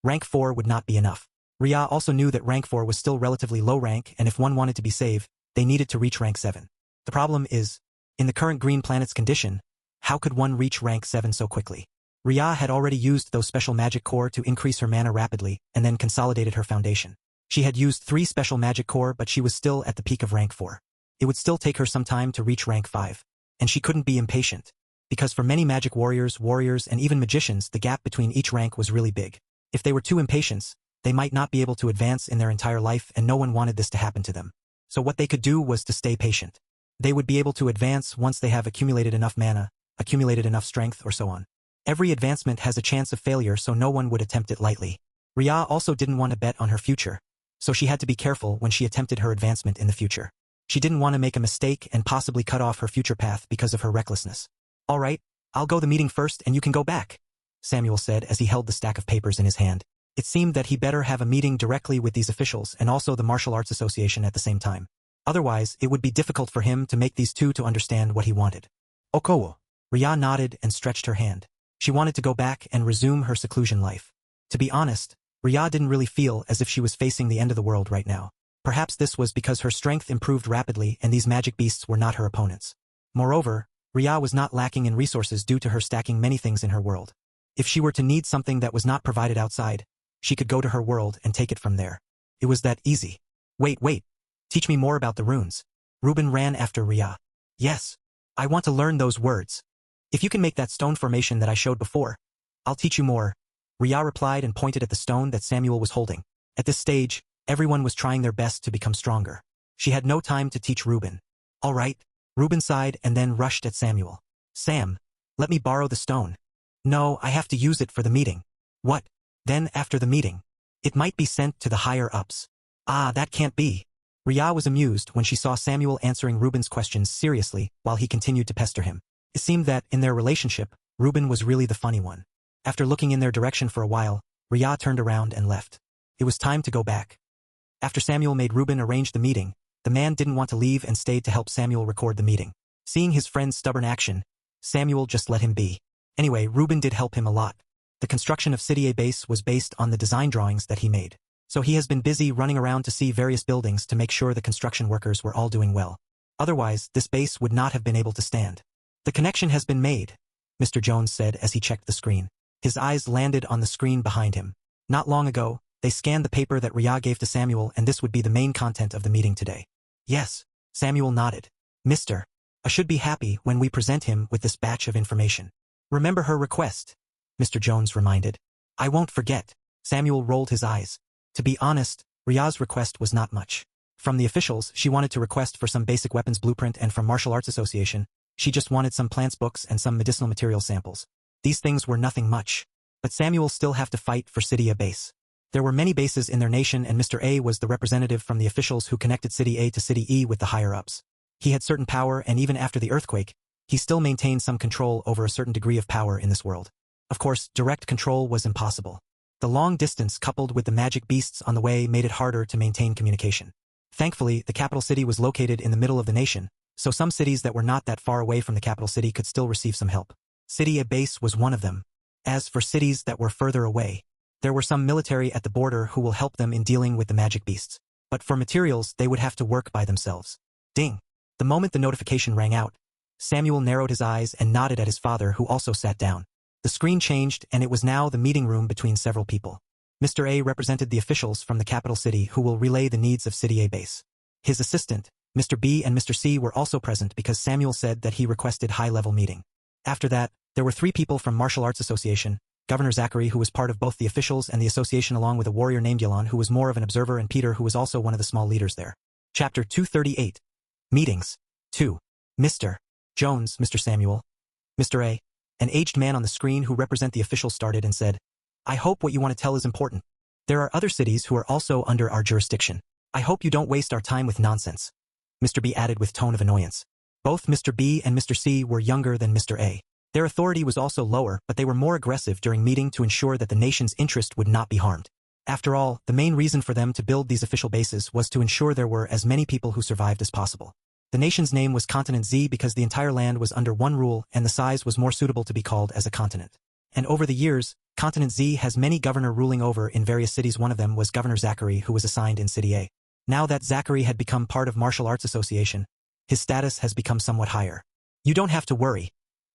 Rank 4 would not be enough. Rhea also knew that rank 4 was still relatively low rank and if one wanted to be saved, they needed to reach rank 7. The problem is, in the current green planet's condition, how could one reach rank 7 so quickly? Rhea had already used those special magic core to increase her mana rapidly and then consolidated her foundation. She had used 3 special magic core but she was still at the peak of rank 4. It would still take her some time to reach rank 5. And she couldn't be impatient. Because for many magic warriors, and even magicians, the gap between each rank was really big. If they were too impatient, they might not be able to advance in their entire life and no one wanted this to happen to them. So what they could do was to stay patient. They would be able to advance once they have accumulated enough mana, accumulated enough strength, or so on. Every advancement has a chance of failure so no one would attempt it lightly. Rhea also didn't want to bet on her future, so she had to be careful when she attempted her advancement in the future. She didn't want to make a mistake and possibly cut off her future path because of her recklessness. All right, I'll go the meeting first and you can go back, Samuel said as he held the stack of papers in his hand. It seemed that he better have a meeting directly with these officials and also the Martial Arts Association at the same time. Otherwise, it would be difficult for him to make these two to understand what he wanted. Okowo. Rhea nodded and stretched her hand. She wanted to go back and resume her seclusion life. To be honest, Rhea didn't really feel as if she was facing the end of the world right now. Perhaps this was because her strength improved rapidly and these magic beasts were not her opponents. Moreover, Rhea was not lacking in resources due to her stacking many things in her world. If she were to need something that was not provided outside, she could go to her world and take it from there. It was that easy. Wait. Teach me more about the runes. Reuben ran after Rhea. Yes. I want to learn those words. If you can make that stone formation that I showed before, I'll teach you more. Rhea replied and pointed at the stone that Samuel was holding. At this stage, everyone was trying their best to become stronger. She had no time to teach Reuben. All right. Reuben sighed and then rushed at Samuel. Sam, let me borrow the stone. No, I have to use it for the meeting. What? Then after the meeting? It might be sent to the higher ups. Ah, that can't be. Rhea was amused when she saw Samuel answering Reuben's questions seriously while he continued to pester him. It seemed that, in their relationship, Reuben was really the funny one. After looking in their direction for a while, Rhea turned around and left. It was time to go back. After Samuel made Reuben arrange the meeting, the man didn't want to leave and stayed to help Samuel record the meeting. Seeing his friend's stubborn action, Samuel just let him be. Anyway, Ruben did help him a lot. The construction of City A base was based on the design drawings that he made. So he has been busy running around to see various buildings to make sure the construction workers were all doing well. Otherwise, this base would not have been able to stand. The connection has been made, Mr. Jones said as he checked the screen. His eyes landed on the screen behind him. Not long ago, they scanned the paper that Ria gave to Samuel, and this would be the main content of the meeting today. Yes, Samuel nodded. Mr. I should be happy when we present him with this batch of information. Remember her request, Mr. Jones reminded. I won't forget. Samuel rolled his eyes. To be honest, Ria's request was not much. From the officials, she wanted to request for some basic weapons blueprint, and from Martial Arts Association, she just wanted some plants books and some medicinal material samples. These things were nothing much. But Samuel still have to fight for City A base. There were many bases in their nation, and Mr. A was the representative from the officials who connected City A to City E with the higher-ups. He had certain power, and even after the earthquake, he still maintained some control over a certain degree of power in this world. Of course, direct control was impossible. The long distance coupled with the magic beasts on the way made it harder to maintain communication. Thankfully, the capital city was located in the middle of the nation, so some cities that were not that far away from the capital city could still receive some help. City A base was one of them. As for cities that were further away, there were some military at the border who will help them in dealing with the magic beasts. But for materials, they would have to work by themselves. Ding! The moment the notification rang out, Samuel narrowed his eyes and nodded at his father, who also sat down. The screen changed, and it was now the meeting room between several people. Mr. A represented the officials from the capital city who will relay the needs of City A base. His assistant, Mr. B and Mr. C were also present because Samuel said that he requested high-level meeting. After that, there were 3 people from Martial Arts Association, Governor Zachary, who was part of both the officials and the association, along with a warrior named Yelon, who was more of an observer, and Peter, who was also one of the small leaders there. Chapter 238. Meetings. 2. Mr. Jones, Mr. Samuel. Mr. A, an aged man on the screen who represent the officials, started and said, I hope what you want to tell is important. There are other cities who are also under our jurisdiction. I hope you don't waste our time with nonsense. Mr. B added with tone of annoyance. Both Mr. B and Mr. C were younger than Mr. A. Their authority was also lower, but they were more aggressive during meeting to ensure that the nation's interest would not be harmed. After all, the main reason for them to build these official bases was to ensure there were as many people who survived as possible. The nation's name was Continent Z because the entire land was under one rule and the size was more suitable to be called as a continent. And over the years, Continent Z has many governor ruling over in various cities. One of them was Governor Zachary, who was assigned in City A. Now that Zachary had become part of Martial Arts Association, his status has become somewhat higher. You don't have to worry.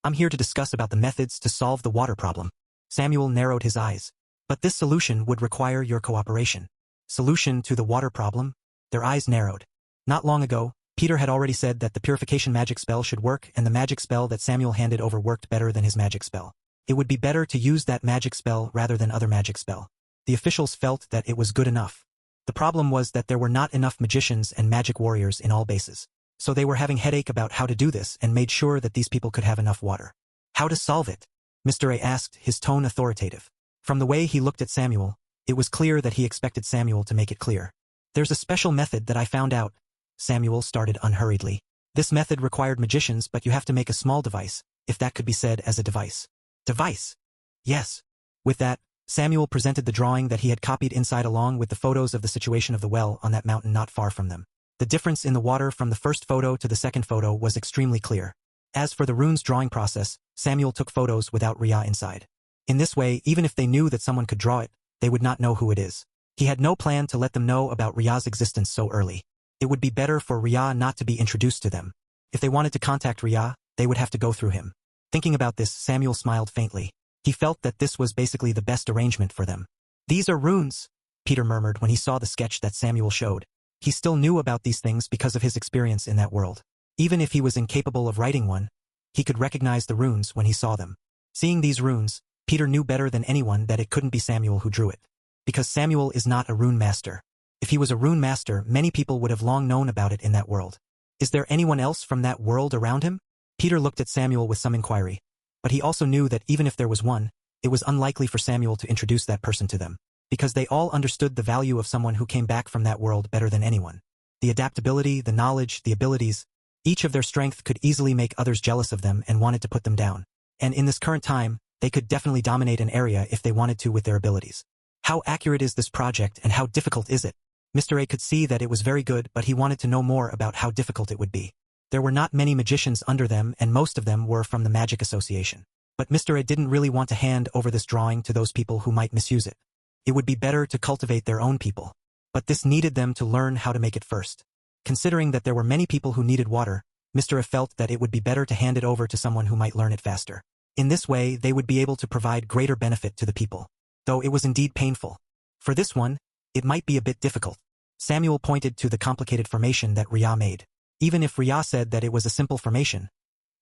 I'm here to discuss about the methods to solve the water problem. Samuel narrowed his eyes. But this solution would require your cooperation. Solution to the water problem? Their eyes narrowed. Not long ago, Peter had already said that the purification magic spell should work, and the magic spell that Samuel handed over worked better than his magic spell. It would be better to use that magic spell rather than other magic spell. The officials felt that it was good enough. The problem was that there were not enough magicians and magic warriors in all bases. So they were having headache about how to do this and made sure that these people could have enough water. How to solve it? Mr. A asked, his tone authoritative. From the way he looked at Samuel, it was clear that he expected Samuel to make it clear. There's a special method that I found out. Samuel started unhurriedly. This method required magicians, but you have to make a small device, if that could be said as a device. Device? Yes. With that, Samuel presented the drawing that he had copied inside along with the photos of the situation of the well on that mountain not far from them. The difference in the water from the first photo to the second photo was extremely clear. As for the runes drawing process, Samuel took photos without Ria inside. In this way, even if they knew that someone could draw it, they would not know who it is. He had no plan to let them know about Ria's existence so early. It would be better for Ria not to be introduced to them. If they wanted to contact Ria, they would have to go through him. Thinking about this, Samuel smiled faintly. He felt that this was basically the best arrangement for them. These are runes, Peter murmured when he saw the sketch that Samuel showed. He still knew about these things because of his experience in that world. Even if he was incapable of writing one, he could recognize the runes when he saw them. Seeing these runes, Peter knew better than anyone that it couldn't be Samuel who drew it. Because Samuel is not a rune master. If he was a rune master, many people would have long known about it in that world. Is there anyone else from that world around him? Peter looked at Samuel with some inquiry. But he also knew that even if there was one, it was unlikely for Samuel to introduce that person to them. Because they all understood the value of someone who came back from that world better than anyone. The adaptability, the knowledge, the abilities, each of their strength could easily make others jealous of them and wanted to put them down. And in this current time, they could definitely dominate an area if they wanted to with their abilities. How accurate is this project and how difficult is it? Mr. A could see that it was very good, but he wanted to know more about how difficult it would be. There were not many magicians under them, and most of them were from the Magic Association. But Mr. A didn't really want to hand over this drawing to those people who might misuse it. It would be better to cultivate their own people. But this needed them to learn how to make it first. Considering that there were many people who needed water, Mr. A felt that it would be better to hand it over to someone who might learn it faster. In this way, they would be able to provide greater benefit to the people. Though it was indeed painful. For this one, it might be a bit difficult. Samuel pointed to the complicated formation that Rhea made. Even if Rhea said that it was a simple formation,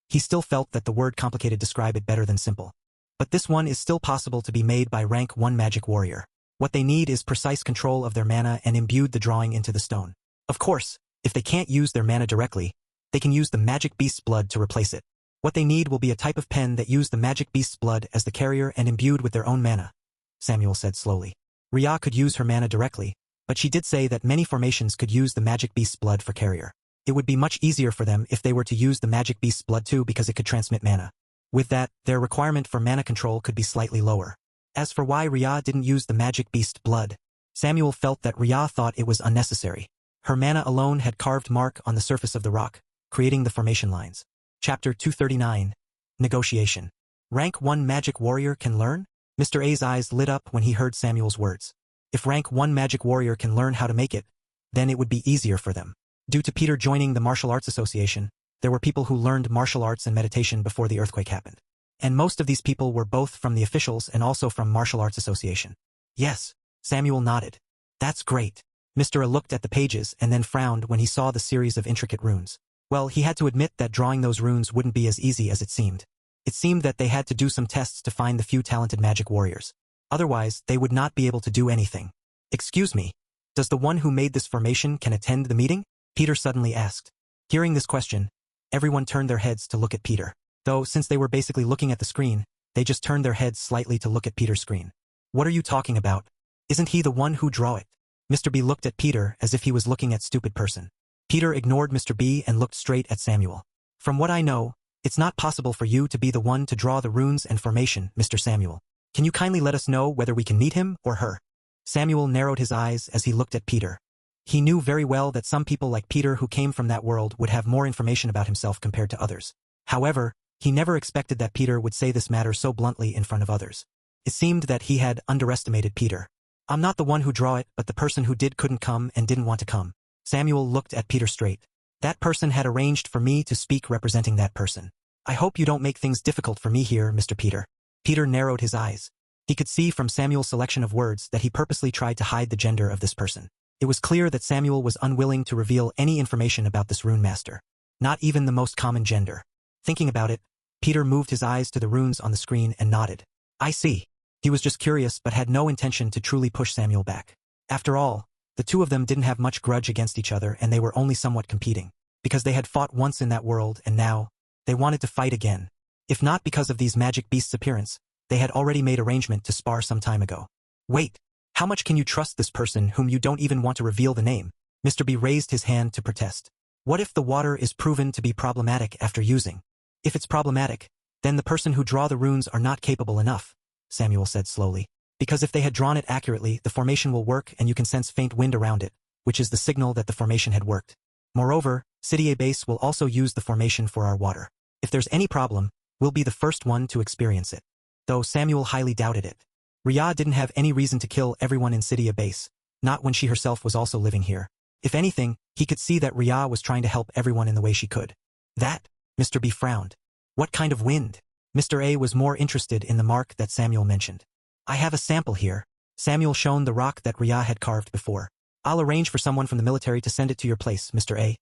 he still felt that the word complicated described it better than simple. But this one is still possible to be made by rank 1 magic warrior. What they need is precise control of their mana and imbued the drawing into the stone. Of course, if they can't use their mana directly, they can use the magic beast's blood to replace it. What they need will be a type of pen that used the magic beast's blood as the carrier and imbued with their own mana, Samuel said slowly. Rhea could use her mana directly, but she did say that many formations could use the magic beast's blood for carrier. It would be much easier for them if they were to use the magic beast's blood too because it could transmit mana. With that, their requirement for mana control could be slightly lower. As for why Rhea didn't use the magic beast's blood, Samuel felt that Rhea thought it was unnecessary. Her mana alone had carved mark on the surface of the rock, creating the formation lines. Chapter 239. Negotiation. Rank 1 magic warrior can learn? Mr. A's eyes lit up when he heard Samuel's words. If rank 1 magic warrior can learn how to make it, then it would be easier for them. Due to Peter joining the Martial Arts Association, there were people who learned martial arts and meditation before the earthquake happened. And most of these people were both from the officials and also from Martial Arts Association. Yes, Samuel nodded. That's great. Mr. A looked at the pages and then frowned when he saw the series of intricate runes. Well, he had to admit that drawing those runes wouldn't be as easy as it seemed. It seemed that they had to do some tests to find the few talented magic warriors. Otherwise, they would not be able to do anything. Excuse me, does the one who made this formation can attend the meeting? Peter suddenly asked. Hearing this question, everyone turned their heads to look at Peter. Though, since they were basically looking at the screen, they just turned their heads slightly to look at Peter's screen. What are you talking about? Isn't he the one who drew it? Mr. B looked at Peter as if he was looking at stupid person. Peter ignored Mr. B and looked straight at Samuel. From what I know, it's not possible for you to be the one to draw the runes and formation, Mr. Samuel. Can you kindly let us know whether we can meet him or her? Samuel narrowed his eyes as he looked at Peter. He knew very well that some people like Peter who came from that world would have more information about himself compared to others. However, he never expected that Peter would say this matter so bluntly in front of others. It seemed that he had underestimated Peter. I'm not the one who draw it, but the person who did couldn't come and didn't want to come. Samuel looked at Peter straight. That person had arranged for me to speak representing that person. I hope you don't make things difficult for me here, Mr. Peter. Peter narrowed his eyes. He could see from Samuel's selection of words that he purposely tried to hide the gender of this person. It was clear that Samuel was unwilling to reveal any information about this Runemaster. Not even the most common gender. Thinking about it, Peter moved his eyes to the runes on the screen and nodded. I see. He was just curious but had no intention to truly push Samuel back. After all, the two of them didn't have much grudge against each other and they were only somewhat competing. Because they had fought once in that world and now, they wanted to fight again. If not because of these magic beasts' appearance, they had already made arrangement to spar some time ago. Wait, how much can you trust this person whom you don't even want to reveal the name? Mr. B raised his hand to protest. What if the water is proven to be problematic after using? If it's problematic, then the person who draw the runes are not capable enough, Samuel said slowly. Because if they had drawn it accurately, the formation will work and you can sense faint wind around it, which is the signal that the formation had worked. Moreover, City A base will also use the formation for our water. If there's any problem, we'll be the first one to experience it. Though Samuel highly doubted it. Rhea didn't have any reason to kill everyone in City A base, not when she herself was also living here. If anything, he could see that Rhea was trying to help everyone in the way she could. That? Mr. B frowned. What kind of wind? Mr. A was more interested in the mark that Samuel mentioned. I have a sample here. Samuel shown the rock that Rhea had carved before. I'll arrange for someone from the military to send it to your place, Mr. A.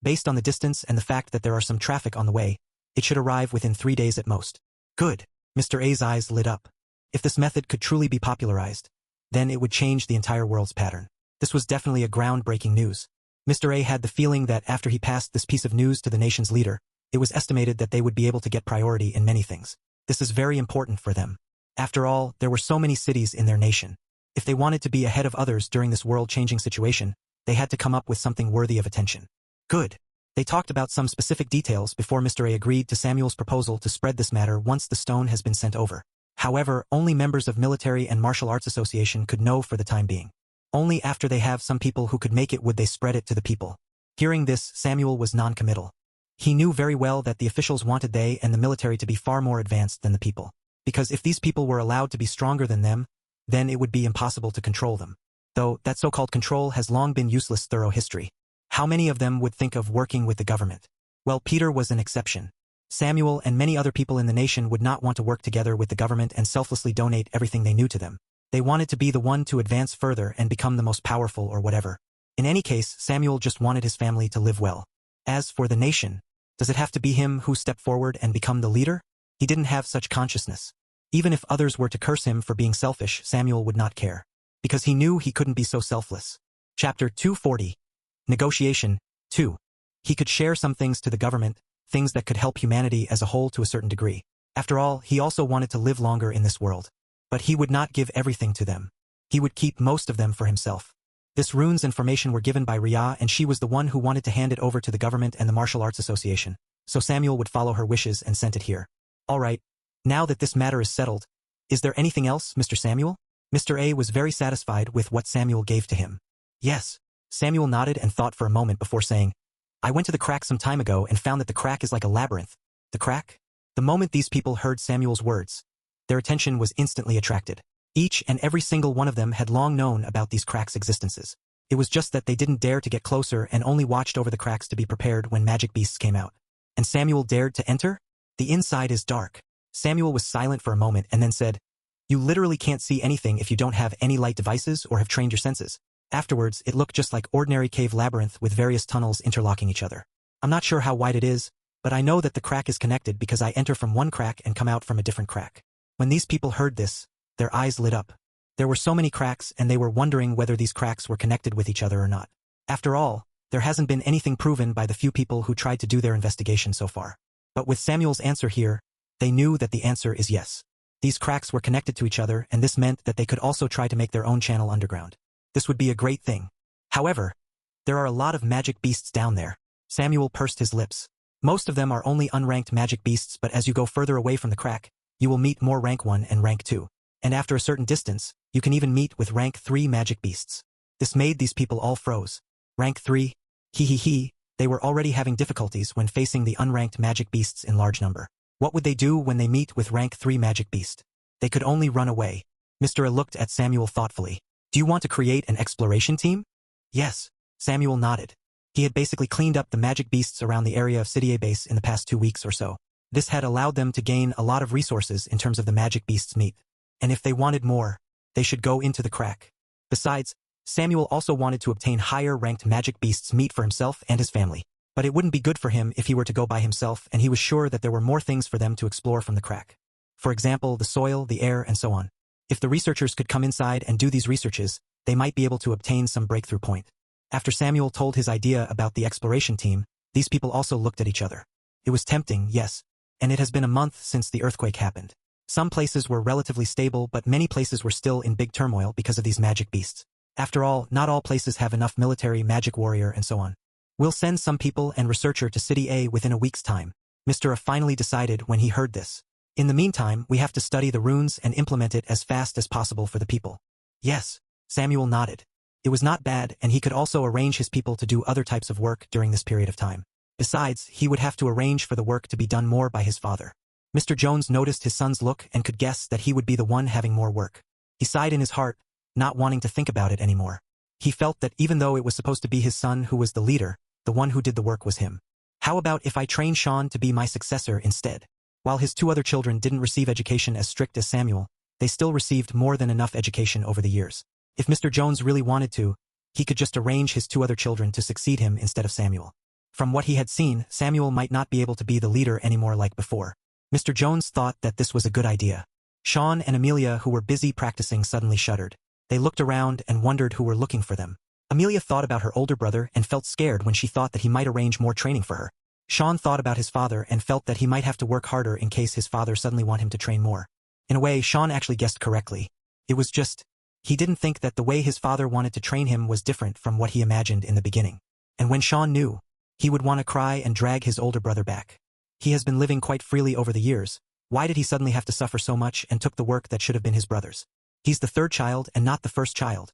Based on the distance and the fact that there are some traffic on the way, it should arrive within 3 days at most. Good. Mr. A's eyes lit up. If this method could truly be popularized, then it would change the entire world's pattern. This was definitely a groundbreaking news. Mr. A had the feeling that after he passed this piece of news to the nation's leader, it was estimated that they would be able to get priority in many things. This is very important for them. After all, there were so many cities in their nation. If they wanted to be ahead of others during this world-changing situation, they had to come up with something worthy of attention. Good. They talked about some specific details before Mr. A agreed to Samuel's proposal to spread this matter once the stone has been sent over. However, only members of Military and Martial Arts Association could know for the time being. Only after they have some people who could make it would they spread it to the people. Hearing this, Samuel was non-committal. He knew very well that the officials wanted they and the military to be far more advanced than the people. Because if these people were allowed to be stronger than them, then it would be impossible to control them. Though, that so-called control has long been useless thorough history. How many of them would think of working with the government? Well, Peter was an exception. Samuel and many other people in the nation would not want to work together with the government and selflessly donate everything they knew to them. They wanted to be the one to advance further and become the most powerful or whatever. In any case, Samuel just wanted his family to live well. As for the nation, does it have to be him who stepped forward and become the leader? He didn't have such consciousness. Even if others were to curse him for being selfish, Samuel would not care. Because he knew he couldn't be so selfless. Chapter 240. Negotiation 2. He could share some things to the government, things that could help humanity as a whole to a certain degree. After all, he also wanted to live longer in this world. But he would not give everything to them. He would keep most of them for himself. This runes information were given by Rhea, and she was the one who wanted to hand it over to the government and the Martial Arts Association. So Samuel would follow her wishes and sent it here. All right. Now that this matter is settled, is there anything else, Mr. Samuel? Mr. A was very satisfied with what Samuel gave to him. Yes. Samuel nodded and thought for a moment before saying, I went to the crack some time ago and found that the crack is like a labyrinth. The crack? The moment these people heard Samuel's words, their attention was instantly attracted. Each and every single one of them had long known about these cracks' existences. It was just that they didn't dare to get closer and only watched over the cracks to be prepared when magic beasts came out. And Samuel dared to enter? The inside is dark. Samuel was silent for a moment and then said, You literally can't see anything if you don't have any light devices or have trained your senses. Afterwards, it looked just like ordinary cave labyrinth with various tunnels interlocking each other. I'm not sure how wide it is, but I know that the crack is connected because I enter from one crack and come out from a different crack. When these people heard this, their eyes lit up. There were so many cracks and they were wondering whether these cracks were connected with each other or not. After all, there hasn't been anything proven by the few people who tried to do their investigation so far. But with Samuel's answer here, they knew that the answer is yes. These cracks were connected to each other, and this meant that they could also try to make their own channel underground. This would be a great thing. However, there are a lot of magic beasts down there. Samuel pursed his lips. Most of them are only unranked magic beasts, but as you go further away from the crack, you will meet more rank 1 and rank 2. And after a certain distance, you can even meet with rank 3 magic beasts. This made these people all froze. Rank 3? He. They were already having difficulties when facing the unranked magic beasts in large number. What would they do when they meet with rank 3 magic beast? They could only run away. Mr. A looked at Samuel thoughtfully. Do you want to create an exploration team? Yes. Samuel nodded. He had basically cleaned up the magic beasts around the area of City A base in the past 2 weeks or so. This had allowed them to gain a lot of resources in terms of the magic beasts' meat. And if they wanted more, they should go into the crack. Besides, Samuel also wanted to obtain higher ranked magic beasts' meat for himself and his family. But it wouldn't be good for him if he were to go by himself, and he was sure that there were more things for them to explore from the crack. For example, the soil, the air, and so on. If the researchers could come inside and do these researches, they might be able to obtain some breakthrough point. After Samuel told his idea about the exploration team, these people also looked at each other. It was tempting, yes, and it has been a month since the earthquake happened. Some places were relatively stable, but many places were still in big turmoil because of these magic beasts. After all, not all places have enough military, magic warrior, and so on. We'll send some people and researcher to City A within a week's time. Mr. A finally decided when he heard this. In the meantime, we have to study the runes and implement it as fast as possible for the people. Yes, Samuel nodded. It was not bad, and he could also arrange his people to do other types of work during this period of time. Besides, he would have to arrange for the work to be done more by his father. Mr. Jones noticed his son's look and could guess that he would be the one having more work. He sighed in his heart, not wanting to think about it anymore. He felt that even though it was supposed to be his son who was the leader, the one who did the work was him. How about if I train Sean to be my successor instead? While his 2 other children didn't receive education as strict as Samuel, they still received more than enough education over the years. If Mr. Jones really wanted to, he could just arrange his 2 other children to succeed him instead of Samuel. From what he had seen, Samuel might not be able to be the leader anymore like before. Mr. Jones thought that this was a good idea. Sean and Amelia, who were busy practicing, suddenly shuddered. They looked around and wondered who were looking for them. Amelia thought about her older brother and felt scared when she thought that he might arrange more training for her. Sean thought about his father and felt that he might have to work harder in case his father suddenly want him to train more. In a way, Sean actually guessed correctly. It was just, he didn't think that the way his father wanted to train him was different from what he imagined in the beginning. And when Sean knew, he would want to cry and drag his older brother back. He has been living quite freely over the years. Why did he suddenly have to suffer so much and took the work that should have been his brother's? He's the 3rd child and not the 1st child.